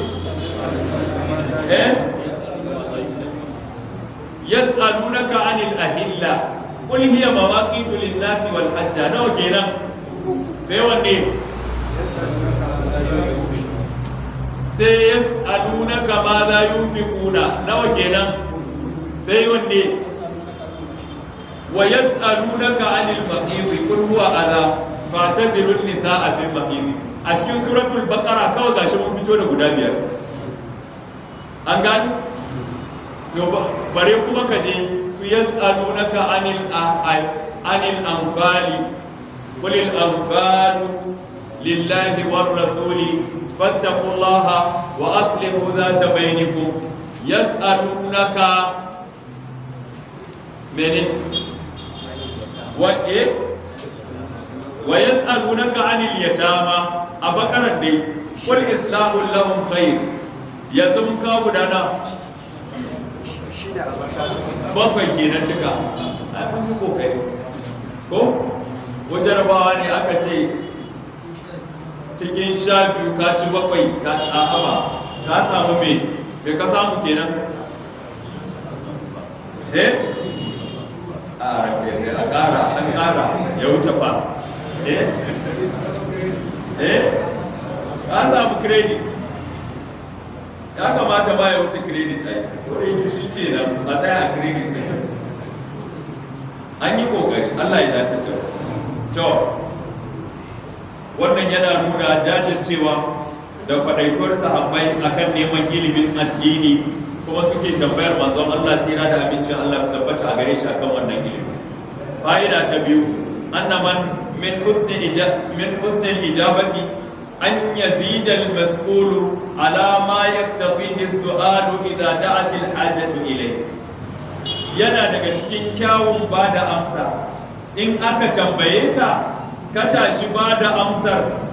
يسألونك عن الأهلة قل هي مواقيت للناس والحج نو كينا سيواني سيسألونك ماذا ينفقون نو كينا sai wanne wa yas'alunaka 'anil mahid qul huwa adha fa'tazilun nisaa fil mahid a cikin suratul baqara kawai gashi mun fito da guda 5 an gani to bare kuma ka je su yas'alunaka anil anfali qul al anfalu lillahi war rasuli fattaqullaha wa aslihu dhata bainakum yas'alunaka mene wa yas'alunaka anil yatama a bakaran dai qul islahu lahum khair yanzu mun kawo gudana bakwai kenan duka ai mun yi kokari ko wajarabawa ne aka ce cikin 12 ka ci bakwai ka ahaba ka samu me ka samu kenan a ƙara ya wuce pass ka samu credit ya kamata ba ya wuce credit ai kodai shi kenan a tsaya a credit an yi kokari Allah ya dace da to wannan yana nuna jajircewa da kwadaituwar sahabbai akan neman ilimin addini kuma suke tambayar manzon Allah tsira da abincin Allah su tabbata a gare shi akan wannan ilimi. Fa'ida ta biyu annaman min husni ijabati an yazida al-mas'ulu ala ma yaktadhihi as-su'alu idha da'at al-hajatu ilayhi. Yana daga cikin kyawun bada amsa in aka tambaye ka tashi bada amsar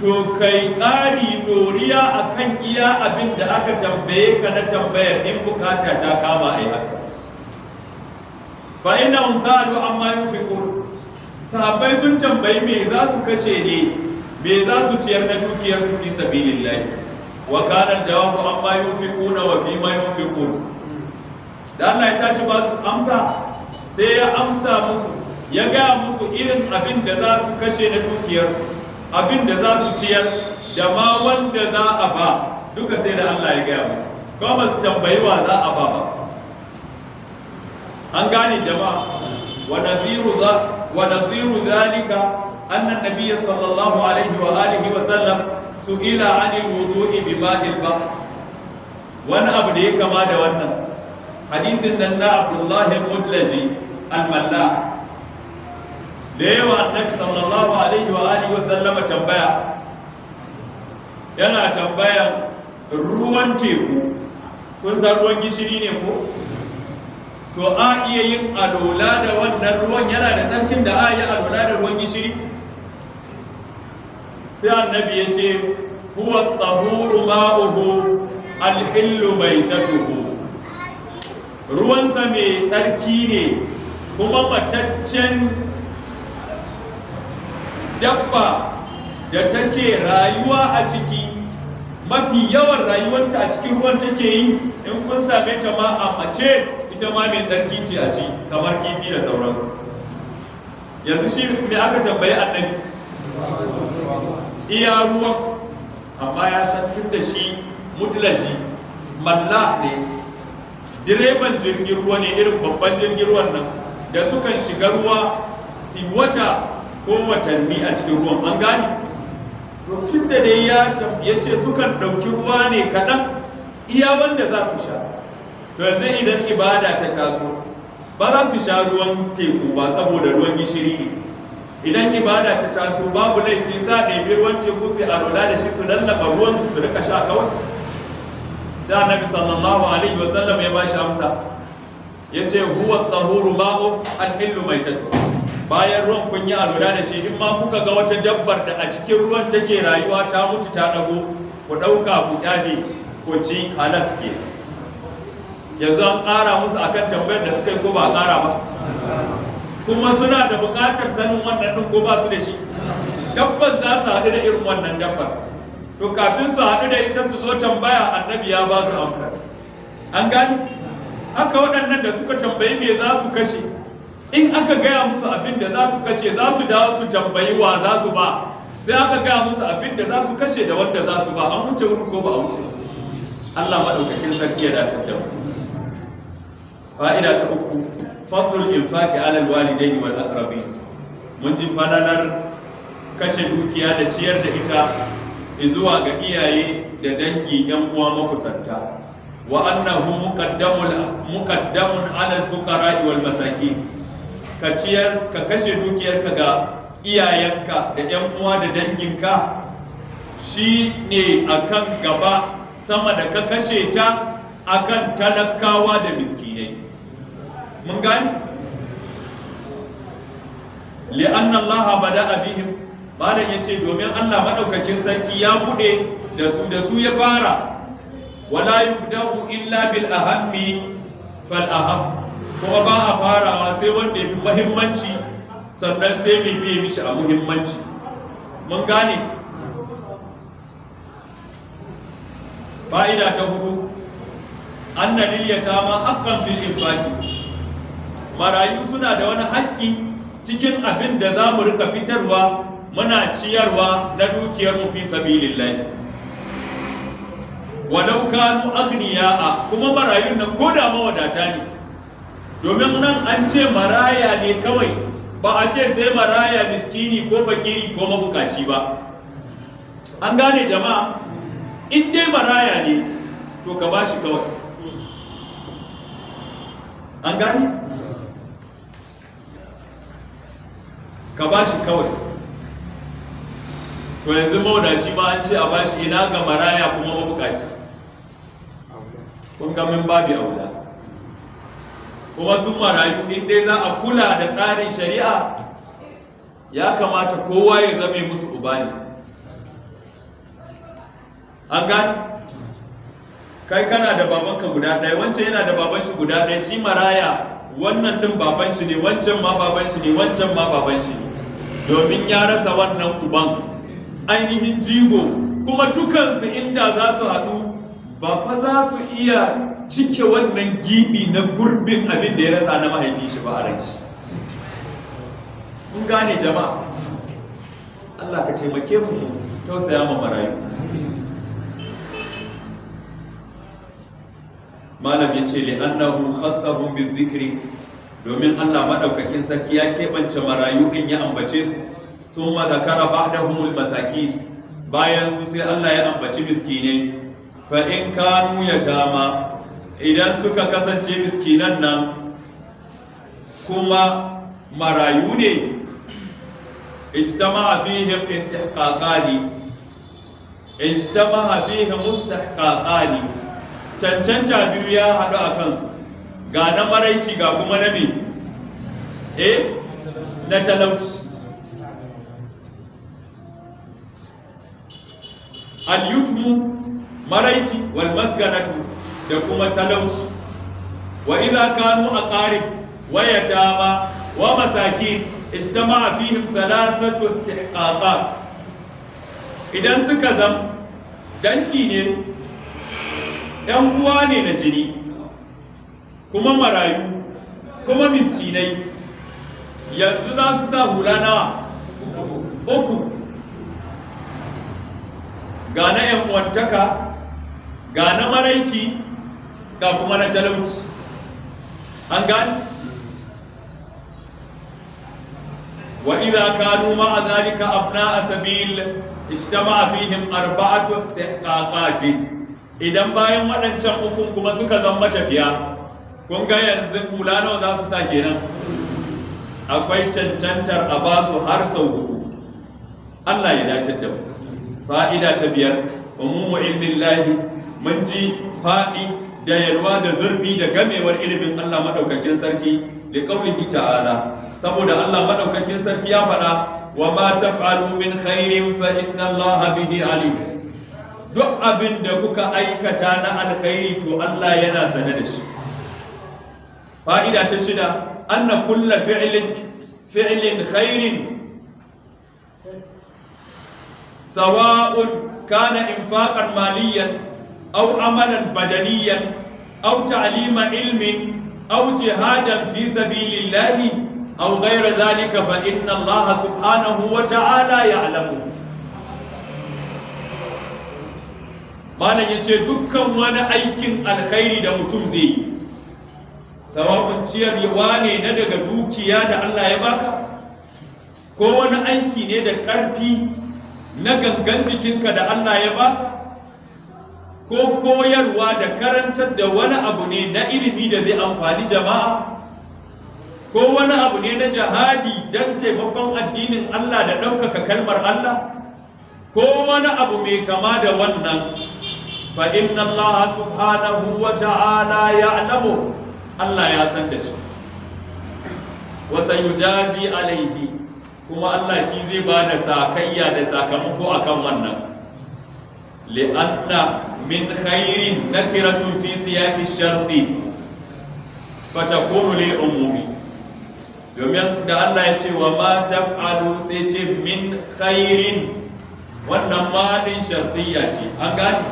to kai ƙari doriya akan iya abin da aka tambaye ka na tambayar in bukata ta kama ai haka fa innahum sa'alu amma yunfiqun sahabbai sun tambayi me za su kashe ne me za su ciyar na dukiyar su fi sabilillah wa kana jawabu amma yunfiquna wa fi ma yunfiqun da Allah ya tashi ba su amsa sai ya amsa musu ya ga musu irin abin da za su kashe na dukiyarsu abin da za su ciyar da ma wanda za a ba duka sai da Allah ya gaya musu kuma ba su tambayi wa za a ba ba an gane jama'a wa nadhiru dhalika anna an-nabiy sallallahu alaihi wa alihi wa sallam su'ila 'anil wudu'i bi ma'il bahr wani abu da ya kama da wannan hadisin nan na Abdullah al-Mudlaji al-Mallah da yawa annabi sallallahu alaihi wa alihi wa sallama tambaya yana tambayan ruwan teku kun san ruwan gishiri ne ko to a iya yin alola da wannan ruwan yana da tsarkin da a yi alola da ruwan gishiri sai annabi ya ce huwa tahuru ma'uhu alhillu maitatuhu ruwansa mai tsarki ne kuma mataccen dabba da take rayuwa a ciki mafi yawan rayuwanta a cikin ruwan take yi in kun same ta ma a mace ita ma mai tsarki ce a ci kamar kifi da sauransu yanzu shi me aka tambayi annabi iya ruwan amma ya san tun da shi mutlaji mallah ne direban jirgin ruwa ne irin babban jirgin ruwan nan da sukan shiga ruwa si wata ko watanni a cikin ruwan an gane tun da dai ya ce sukan ɗauki ruwa ne kaɗan iya wanda za su sha to yanzu idan ibada ta taso ba za su sha ruwan teku ba saboda ruwan gishiri ne idan ibada ta taso babu laifi sa ɗebi ruwan teku sai a rola da shi su lallaba ruwan su rika sha kawai sai annabi sallallahu alaihi wa sallam ya bashi amsa yace huwa tahuru ma'u al-hillu maitatu bayan ruwan kun yi alura da shi in ma kuka ga wata dabbar da a cikin ruwan take rayuwa ta mutu ta dago ku dauka ku kyale ku ci halas ke yanzu an ƙara musu akan tambayar da suka yi ko ba a ƙara ba kuma suna da buƙatar sanin wannan ɗin ko ba su da shi tabbas za su haɗu da irin wannan dabbar to kafin su haɗu da ita su zo tambaya annabi ya ba su amsa an gani haka waɗannan da suka tambayi me za su kashe in aka gaya musu abin da za su kashe za su dawo su tambayi wa za su ba sai aka gaya musu abin da za su kashe da wanda za su ba an wuce wurin ko ba a wuce Allah maɗaukakin sarki ya datar da mu fa'ida ta uku fadlul infaqi ala alwalidaini wal aqrabin mun ji falalar kashe dukiya da ciyar da ita zuwa ga iyaye da dangi yan uwa makusanta wa annahu muqaddamun 'ala al-fuqara wal masakin. Ka ciyar, ka kashe dukiyarka ga iyayenka da 'yan uwa da danginka shi ne akan gaba sama da ka kashe ta akan talakawa da miskinai. Mun gani? li'anna Allah bada'a bihim, malam yace domin Allah madaukakin sarki ya bude da su ya fara. Wala yubda'u illa bil ahammi fal aham, kuma ba a farawa sai wanda ya fi muhimmanci sannan sai mai biye mishi a muhimmanci. Mun gane? Fa'ida ta hudu, anna lil yatama haqqan fil infaqi, marayu suna da wani haƙƙi cikin abin da za mu rika fitarwa muna ciyarwa na dukiyar mu fi sabilillah. Walau kanu aghniya'a, kuma marayun nan ko da mawadata ne, domin nan an ce maraya ne kawai, ba a ce sai maraya miskini ko fakiri ko mabukaci ba. An gane jama'a? In dai maraya ne to ka bashi kawai. An gane? Ka bashi kawai. To yanzu mawadaci ma an ce a bashi, ina ga maraya kuma mabukaci. Kun ga min babi aula. Kuma su marayu in dai za a kula da tsarin shari'a, ya kamata kowa ya zame musu uba ne. An gani? Kai kana da babanka guda ɗaya, wancan yana da baban shi guda ɗaya, shi maraya wannan ɗin baban shi ne, wancan ma baban shi ne, wancan ma baban shi ne, domin ya rasa wannan uban ainihin jigo. Kuma dukansu inda za su haɗu ba fa za su iya cike wannan gibi na gurbin abin da ya rasa na mahaifin shi ba a rai shi. Kun gane jama'a? Allah ka taimake mu tausaya ma marayu. Malam ya ce li'annahu khassahum bizikri, domin Allah madaukakin sarki ya keɓance marayu din ya ambace su. Thumma zakara ba'dahumul masakin, bayan su sai Allah ya ambaci miskinai. Fa in kanu yatama, idan suka kasance miskinan nan kuma marayu ne, ijtama'a fihim istihqaqani, ijtama'a fihim mustahqaqani, cancanta biyu ya haɗu a kansu, ga na maraici ga kuma na me? Na talauci. Al-yutmu maraici wal maskanatu da kuma talauci. Wa idza kanu aqarib wa yatama wa masakin ijtama'a fihim thalathatu istihqaqat, idan suka zam dangi ne, ‘yan uwa ne na jini, kuma marayu, kuma miskinai, yanzu za su sa hula nawa? Uku. Ga na ‘yan uwantaka, ga na maraici, ga kuma na talauci. An gani? Wa idza kanu ma'a dhalika abna'a sabil ijtama'a fihim arba'atu istihqaqatin, idan bayan waɗancan ukun kuma suka zama tafiya, kun ga yanzu kula nawa za su sa kenan? Akwai cancantar a ba su har sau 4. Allah ya dace da mu. Fa'ida ta 5, umumu ilmin lahi, mun ji faɗi da yalwa da zurfi da gamewar ilimin Allah maɗaukakin sarki da ƙaunihi ta'ala, saboda Allah maɗaukakin sarki ya faɗa wa ma taf'alu min khairin fa inna Allah bihi alim. Duk abin da kuka aikata na alkhairi to Allah yana sane da shi. Fa'ida ta 6, anna kulla fi'lin khairin sawa'un kana infaqan maliyan aw amalan badaniyan aw ta'lima ilmin aw jihadan fi sabilillahi aw ghayra dhalika fa inna Allah subhanahu wa ta'ala ya'lamu. Malam ya ce dukkan wani aikin alkhairi da mutum zai yi, sawa'un ciyarwa ne na daga dukiya da Allah ya baka, ko wani aiki ne da ƙarfi na gangan jikinka da Allah ya baka, ko koyarwa da karantar da wani abu ne na ilimi da zai amfani jama'a, ko wani abu ne na jihadi don taimakon addinin Allah da ɗaukaka kalmar Allah, ko wani abu mai kama da wannan, fa inna Allah subhanahu wa ta'ala ya'lamu, Allah ya san da shi, wa sayujazi alaihi, kuma Allah shi zai ba da sakayya da sakamako akan wannan. li'anna min khairin nakiratun fi siyaqi sharti fatakunu lil umumi, domin da Allah ya ce wa ma taf'alu sai ce min khairin, wannan ma din shartiyya ce, an gane,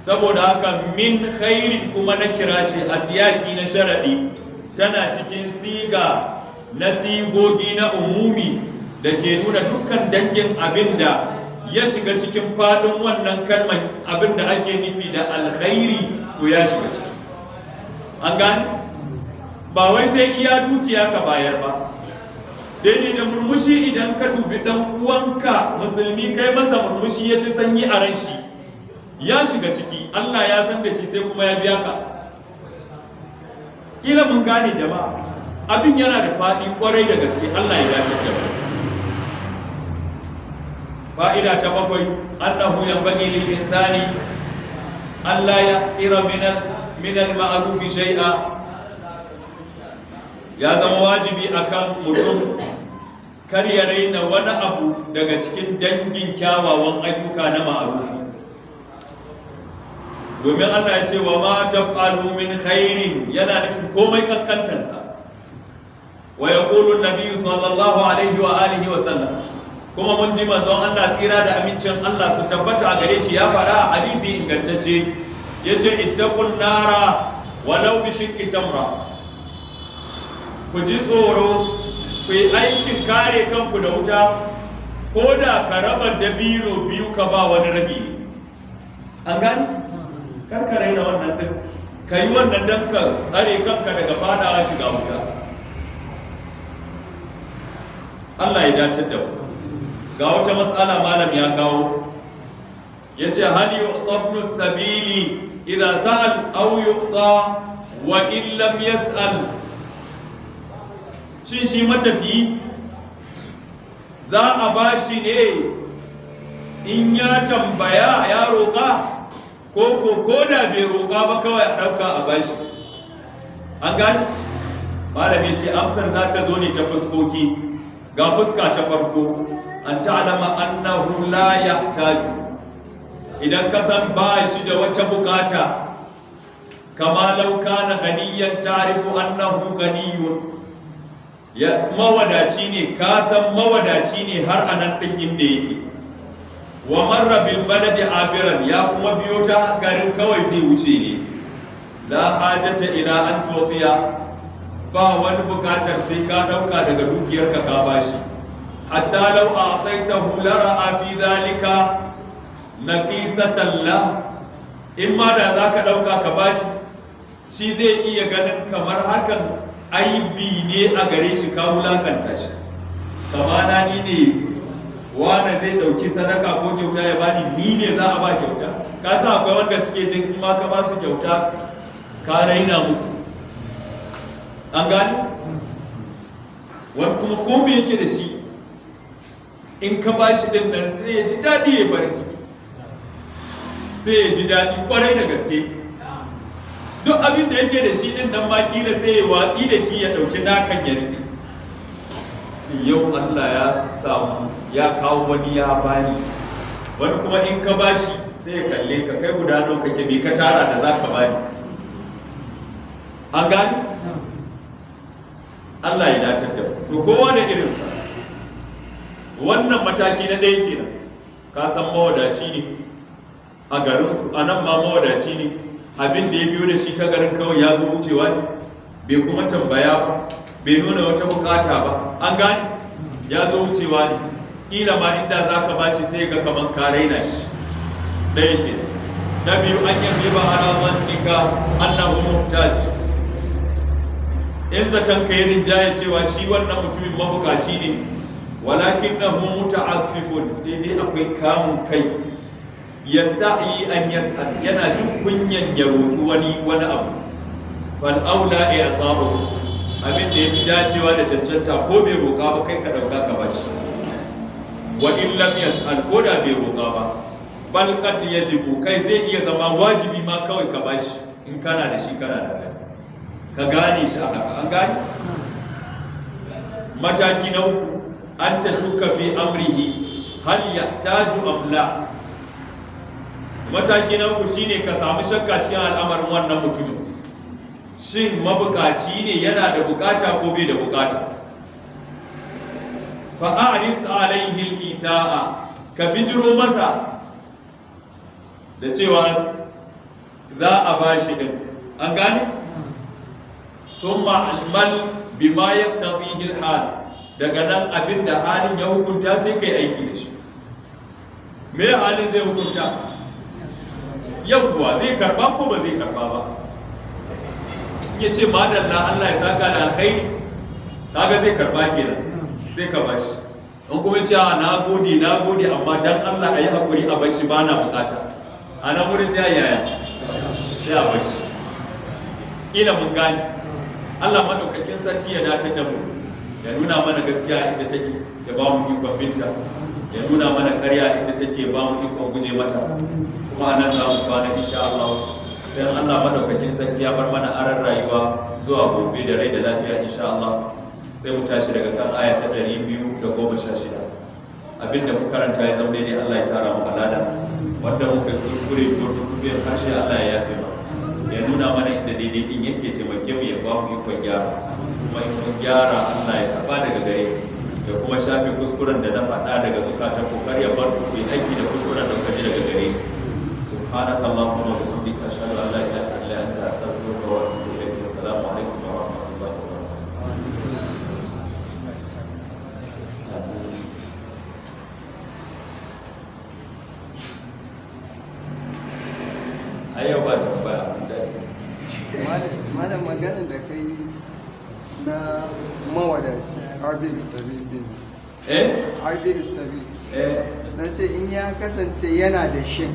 saboda haka min khairin kuma na kira ce a siyaki na sharadi, tana cikin siga na sigogi na umumi da ke nuna dukkan dangin abinda ya shiga cikin fadin wannan kalmar, abinda ake nufi da alkhairi to ya shiga ciki, an gane, ba wai sai iya dukiya ka bayar ba, daidai da murmushi idan ka dubi dan uwanka musulmi kai masa murmushi ya ji sanyi a ran shi, ya shiga ciki, Allah ya san da shi sai kuma ya biya ka. Kila mun gane jama'a, abin yana da faɗi kwarai da gaske, Allah ya dace da mu. Fa'ida ta bakwai, annahu yanbaghi lil insani alla yahqira min al-ma'ruf shay'a, ya zama wajibi akan mutum kar ya raina wani abu daga cikin dangin kyawawan ayyuka na ma'rufi, domin Allah ya ce wa ma taf'alu min khairin, yana nufin komai kankantansa. Wa yaqulu an-nabiy sallallahu alaihi wa alihi wa sallam, kuma mun ji manzon Allah tsira da amincin Allah su tabbata a gare shi ya fara a hadisi ingantacce, yace ittaqun nara walau bi shiqqi tamra, ku ji tsoro, ku yi aikin kare kanku da wuta, ko da ka raba dabino biyu ka ba wani rabi ne, an gani, karka raina wannan din, ka yi wannan don ka tsare kanka daga fadawa shiga wuta. Allah ya datar da mu. Ga wata matsala malam ya kawo, ya ce hal yu'ta ibnu sabili idza sa'al aw yu'ta wa in lam yas'al, shin shi matafiyi za a bashi ne in ya tambaya ya roƙa, ko da bai roƙa ba kawai a ɗauka a bashi, an gani? Malam ya ce amsar za ta zo ne ta fuskoki. Ga fuska ta farko, an ta'alama annahu la yahtaju, idan ka san ba shi da wata bukata, kama law kana ghaniyan ta'rifu annahu ghaniyun, ya mawadaci ne, ka san mawadaci ne har anan din inda yake. Wa marra bil baladi abiran, ya kuma biyo ta garin kawai zai wuce ne, la hajata ila an tuqiya, ba wani bukatar sai ka dauka daga dukiyarka ka bashi, hatta law a'taitahu lara'a fi dhalika naqisatan la, in ma da zaka dauka ka bashi, shi zai iya ganin kamar hakan aibi ne a gare shi, ka wulakanta shi. Kamana ni ne wane zai dauki sadaka ko kyauta ya bani, ni ne za a ba kyauta. Ka sa akwai wanda suke jin in ma ka ba su kyauta ka raina musu, an gani? Wani kuma ko me yake da shi, in ka ba shi din nan sai ya ji daɗi, ya bari ciki, sai ya ji daɗi kwarai da gaske. Duk abin da yake da shi din nan ma kila sai ya watsi da shi ya ɗauki nakan ya rike. Shi yau Allah ya samu ya kawo wani ya bani, wani kuma in ka bashi sai ya kalle ka, kai guda nawa kake, me ka tara da za ka bani, an gani? Allah ya datar da mu. Kowa da irinsa. Wannan mataki na ɗaya kenan, ka san mawadaci ne a garinsu, a nan ma mawadaci ne, abin da ya biyo da shi ta garin kawai ya zo wucewa ne, bai kuma tambaya ba, bai nuna wata bukata ba, an gani? Ya zo wucewa ne, ƙila ma inda za ka bashi sai ga kaman ka raina shi, ɗaya ke. Na biyu, an yi ba ala zannika annahu muhtaj, in zaton kai rinjaye cewa shi wannan mutumin mabukaci ne, walakin na muta'affifun, sai dai akwai kamun kai, yastahi an yas'al yana jin kunyan ya roƙi wani abu fal aula i'ta'u abin da yafi dacewa da cancanta ko bai roƙa ba kai ka dauka ka bashi wa in lam yas'al ko da bai roƙa ba bal qad yajibu kai zai iya zama wajibi ma kawai ka bashi in kana da shi kana da ka gane shi a haka an gane mataki na uku an ta shuka fi amrihi hal yahtaju am la mataki na uku shine ka samu shakka cikin al'amarin wannan mutumin shin mabukaci ne yana da bukata ko bai da bukata fa'arid alaihi al-ita'a ka bijiro masa da cewa za a bashi din an gane thumma almal bima yaqtadihi al-hal daga nan abinda halin ya hukunta sai kai aiki da shi me halin zai hukunta yawwa zai karba ko ba zai karba ba ya ce madalla Allah ya saka da alkhairi kaga zai karba kenan sai ka bashi in kuma ce na gode amma dan Allah ayi hakuri a bashi bana bukata a nan wurin sai yaya sai a bashi kila mun gane Allah madaukakin sarki ya datar da mu ya nuna mana gaskiya inda take ya ba mu ikon binta ya nuna mana karya inda take ba mu ikon guje mata kuma anan za mu kwana insha Allah sai Allah madaukakin sarki ya bar mana aran rayuwa zuwa gobe da rai da lafiya insha Allah sai mu tashi daga kan aya ta 216 abinda mu karanta ya zama daidai Allah ya tara mu alada wanda muka yi kuskure ko tuntube harshe Allah ya yafe mu ya nuna mana inda daidai din yake taimake mu ya ba mu ikon gyara kuma in mun gyara Allah ya karba daga gare ya kuma shafe kuskuren da na faɗa daga zukatan ku kar ya bar ku yi aiki da kuskuren da kaji daga gare سبحانك اللهم وبحمدك أشهد أن لا إله إلا أنت أستغفرك وأتوب إليك السلام عليكم ورحمة الله وبركاته أيوة بعد malam maganin da kai na mawadaci harbi isabi bin harbi isabi na ce in ya kasance yana da shi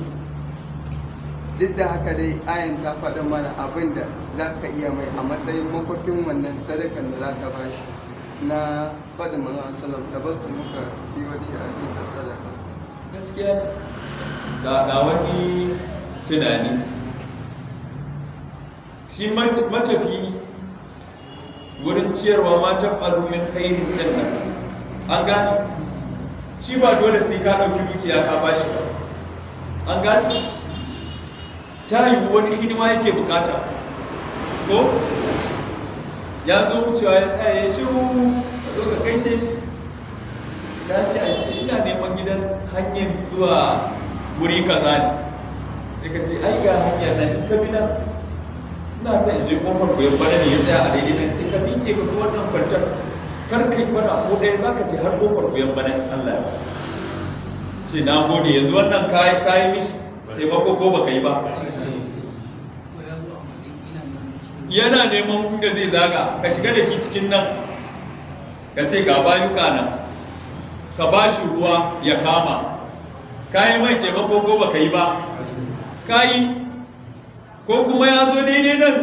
duk da haka dai ayan ta faɗa mana abin da za ka iya mai a matsayin makwafin wannan sadakan da za ka ba shi na faɗin manzon sallam ta basu muka fi waje a duka sadaka gaskiya ga wani tunani shi matafi wurin ciyarwa ma ta faru min khairin din nan an gane shi ba dole sai ka ɗauki dukiya ka ba shi ba an gane ta yi wani hidima yake bukata ko ya zo wucewa ya tsaya ya shiru a zo ka gaishe shi lafiya ce ina neman gidan hanyar zuwa wuri kaza ne da ka ce ai ga hanyar nan in ka bi nan ina sa in je kofar koyon bana ne ya tsaya a daidai nan ce ka miƙe ka wannan kwantar kar kai kwana ko ɗaya za ka je har kofar koyon bana in Allah ya ce na gode yanzu wannan kayi mishi taimako ko baka yi ba yana neman inda zai zaga ka shiga da shi cikin nan ka ce ga bayuka nan ka ba shi ruwa ya kama ka yi mai taimako ko baka yi ba ka yi ko kuma ya zo daidai nan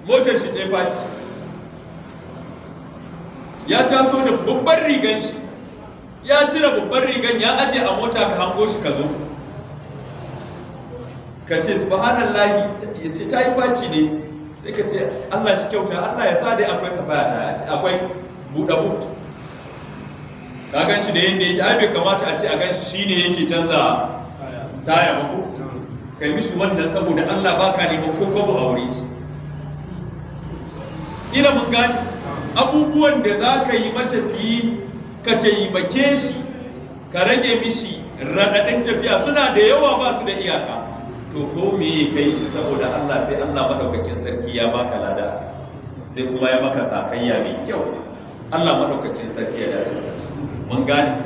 motar shi ta faci ya taso da babban rigan shi ya cire babban rigan ya aje a mota ka hango shi ka zo ka ce subhanallahi ya ce ta yi baci ne sai ka ce Allah shi kyauta Allah ya sa dai akwai safaya ta akwai buɗe but ka gan shi da yadda yake ai bai kamata a ce a gan shi shine yake canza taya ba ko kai mishi wannan saboda Allah baka neman ko kwabo a wuri shi ina mun gani abubuwan da za ka yi matafiyi ka taimake shi ka rage mishi raɗaɗin tafiya suna da yawa ba su da iyaka to ko me kai shi saboda Allah sai Allah madaukakin sarki ya baka lada sai kuma ya maka sakayya mai kyau Allah madaukakin sarki ya dace mun gane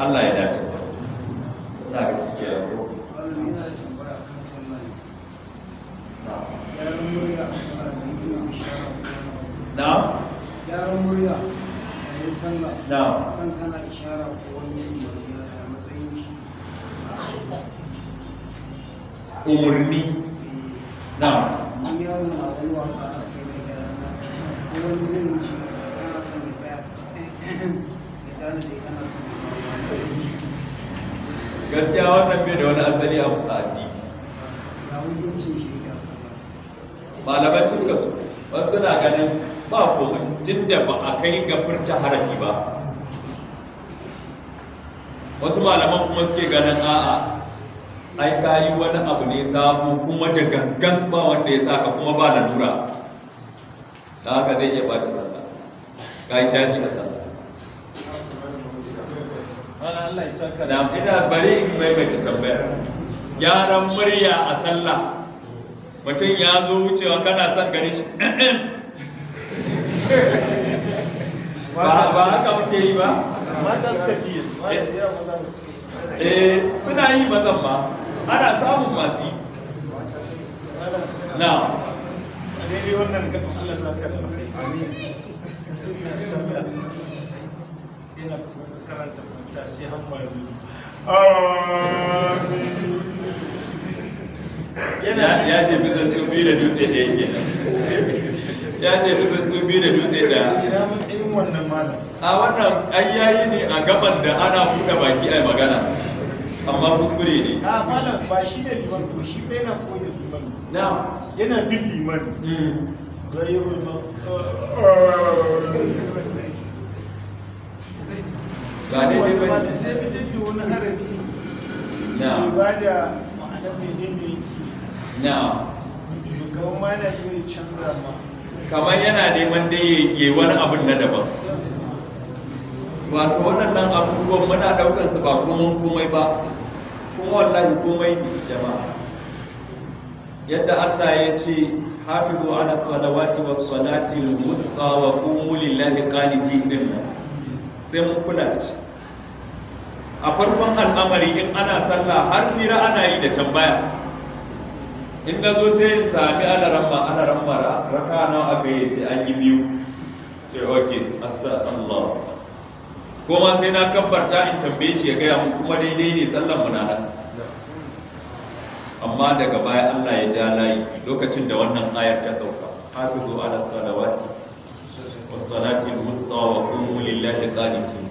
Allah ya dace ina ga shi ke yau na yaran murya sai sallah na kan kana ishara ko wani a matsayin shi umurni na Wani yaro na wani wasa a kai mai gyara na wani zai wuce kana son ya tsaya ya gane da kana son gaskiya wannan bai da wani asali a addini. ya hukuncin shi ya sallah. Malamai sun kasu wasu na ganin ba komai tunda ba a kai ga furta harafi ba, wasu malaman kuma suke ganin a'a ai ka yi wani abu ne sabo kuma da gangan ba wanda ya saka kuma ba lalura, da haka zai iya bata sallah, ka yi taji da sallah. Allah ya saka da ina bari in maimaita tambaya, gyaran murya a sallah mutum ya zo wucewa kana son gani shi ba haka muke yi ba? mata suka biye maza suke suna yi mazan ma ana samun masu yi na daidai wannan gaban Allah saka da amin mutum na sallah yana karanta fanta sai hamma ya zo ya ce bisa su biyu da dutse da yake ya ce bisa su biyu da dutse da ya matsayin wannan malam a wannan ayyayi ne a gaban da ana buɗe baki a magana amma kuskure ne a malam ba shi ne liman ko shi bai na koyi da liman na yana bin liman gairul ga ne dai bai da sai fitar da wani harafi na ba da ma'anar menene na shugaban ma na yi canza ma kamar yana neman da ya yi wani abin na daban, wato waɗannan abubuwan muna ɗaukar su ba kuma komai ba, kuma wallahi komai ne jama'a. Yadda Allah ya ce hafizu ala salawati was salati al-wusta wa qumu lillahi qanitin din nan sai mun kula da shi. A farkon al'amari in ana sallah har fira ana yi da tambaya, in na zo sai in sami alaramma raka nawa aka yi ce an yi biyu, ce ok asa Allah, ko ma sai na kabbarta in tambaye shi ya gaya mun kuma daidai ne sallan munana. Amma daga baya Allah ya ja layi lokacin da wannan ayar ta sauka, hafizu ala salawati was salati al-wusta wa qumu lillahi qanitin.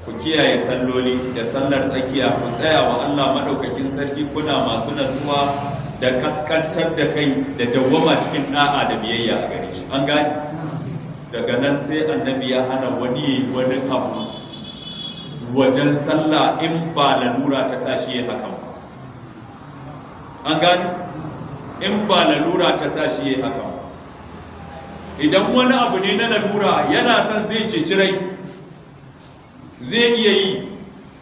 Ku kiyaye salloli da sallar tsakiya, ku tsaya wa Allah madaukakin sarki kuna masu natsuwa da kaskantar da kai da dawwama cikin da'a da biyayya a gare shi. An gani daga nan sai annabi ya hana wani abu wajen sallah in ba lalura ta sa shi ya hakan ba. An gani in ba lalura ta sa shi ya hakan ba. Idan wani abu ne na lalura yana son zai ceci rai zai iya yi,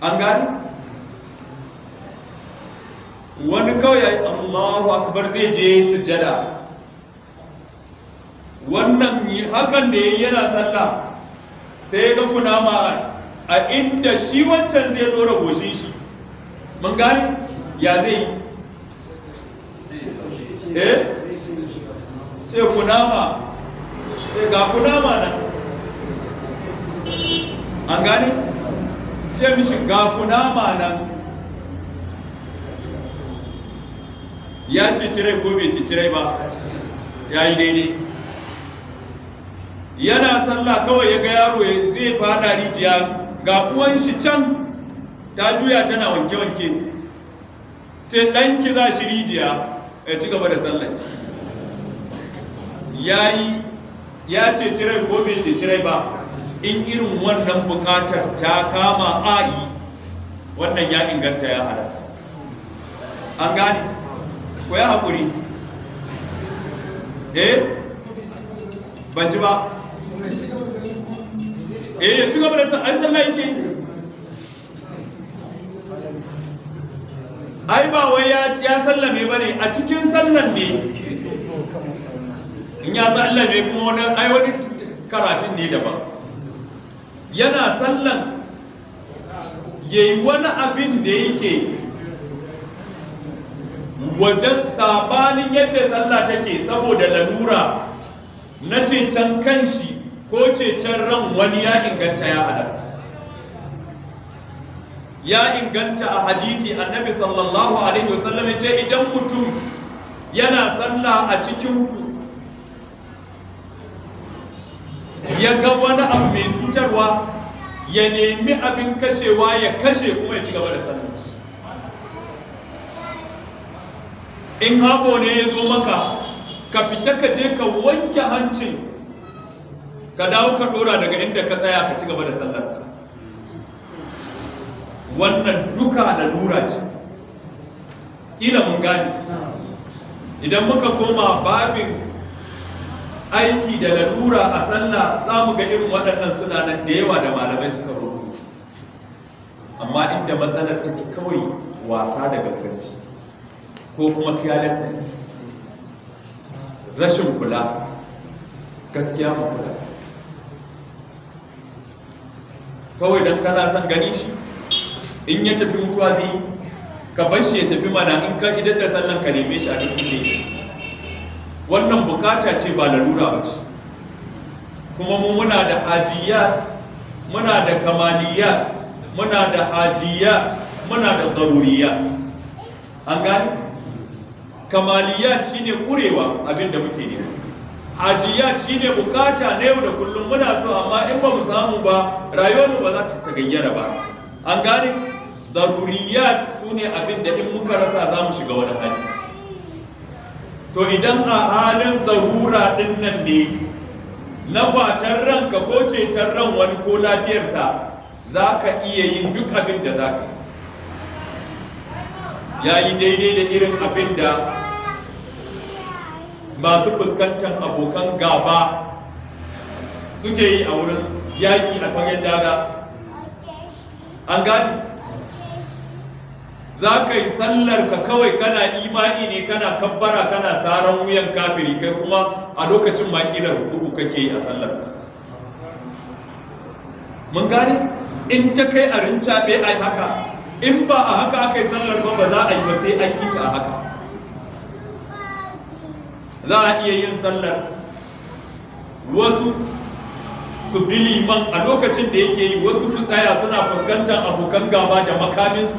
an gani wani kawai Allahu akbar zai je sujjada, wannan hakan da yayi yana sallah sai ga kunama a inda shi wancan zai dora goshin shi, mun gani ya zai yi ce kunama, sai ga kunama nan, an gani ce mishi ga kunama nan, ya cicirai ko bai cicirai ba ya yi daidai. Yana sallah kawai ya ga yaro zai fada rijiya, ga uwan shi can ta juya tana wanke-wanke, ce ɗanki za shi rijiya ya ci gaba da sallah. Ya cicirai ko bai cicirai ba, in irin wannan bukatar ta kama a'i wannan ya inganta ya halasta. An gani ko ya haƙuri ban ji ba ya ci gaba da ai sallah yake yi, ai ba wai ya sallame ba ne, a cikin sallan ne in ya sallame kuma wani karatun ne daban. Yana sallan yayi wani abin da yake wajen sabanin yadda sallah take saboda lalura na cecen kanshi ko cecen ran wani ya inganta ya halasta. ya inganta a hadithi annabi sallallahu alaihi wasallam ya ce idan mutum yana sallah a cikinku ya ga wani abu mai cutarwa ya nemi abin kashewa ya kashe kuma ya ci gaba da sallah. In haɓo ne ya zo maka ka fita ka je ka wanke hancin ka dawo ka ɗora daga inda ka tsaya ka ci gaba da sallar. Wannan duka lalura ce, ila mun gane. Idan muka koma babin aiki da lalura a sallah za mu ga irin waɗannan suna nan da yawa da malamai suka rubuta. Amma inda matsalar take kawai wasa da ganganci ko kuma carelessness, rashin kula, gaskiya mu kula. Kawai don kana son gani shi in ya tafi mutuwa zai ka bar shi ya tafi mana, in ka idan da sallan ka neme shi a duk ne. Wannan bukata ce ba lalura ba ce. Kuma mu muna da hajiyat, muna da kamaliyat, muna da hajiyat, muna da daruriyat. An gani? Kamaliyat shine kurewa abin da muke nufi. Hajiyat shine bukata na yau da kullum muna so, amma in ba mu samu ba rayuwarmu ba za ta tagayyara ba. An gane? Daruriyat su ne abin da in muka rasa za mu shiga wani hali. To idan a halin darura din nan ne na kwatar ranka ko cetar ran wani ko lafiyarsa, za ka iya yin duk abin da za ka yi. Ya yi daidai da irin abin da masu fuskantar abokan gaba suke yi a wurin yaƙi a fagen daga. An gani? Za ka yi sallar ka kawai kana imani ne, kana kabbara, kana saran wuyan kafiri, kai kuma a lokacin makilar hudu kake yi a sallar ka. Mun gani? In ta kai a rincaɓe ai haka, in ba a haka aka yi sallar ba za a yi ba sai an yi ta a haka. Za a iya yin sallar wasu su bi liman a lokacin da yake yi, wasu su tsaya suna fuskantar abokan gaba da makaminsu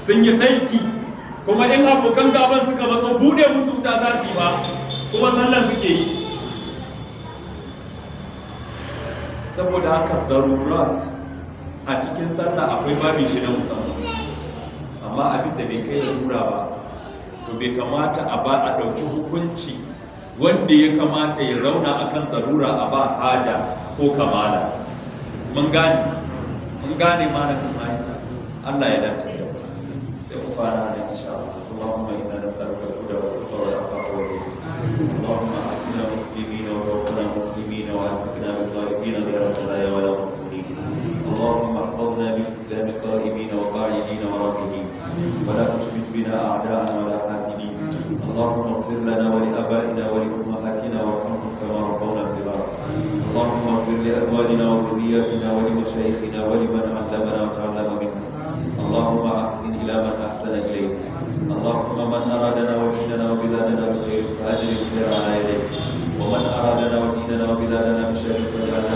sun yi saiti, kuma in abokan gaban suka matso bude musu wuta za su yi ba, kuma sallar suke yi. Saboda haka darurat a cikin sallah akwai babin shi na musamman, amma abin da bai kai larura ba to bai kamata a ba a ɗauki hukunci wanda ya kamata ya zauna akan darura a ba haja ko kamala. Mun gane malam Ismail, Allah ya dace da sai ku fara da insha Allah. Allahumma inna nas'aluka al-huda wa at-tuqa wa al-afafa wa al-ghina. Allahumma atina muslimina wa tawaffana muslimina wa alhiqna bis-salihin ghayra khazaya wa la maftunin. Allahumma ihfazna bil-islam qa'imina wa qa'idina wa rafidin wa la tushmit bina a'da'ana wa la hasidin. اللهم اغفر لنا ولآبائنا ولأمهاتنا وارحمهم كما ربونا صغارا. اللهم اغفر لأزواجنا وذرياتنا ولمشايخنا ولمن علمنا وتعلم منا. اللهم أحسن إلى من أحسن إليك. اللهم من أرادنا وديننا وبلادنا بخير فأجر الخير على يديك، ومن أرادنا وديننا وبلادنا بشر فاجعلنا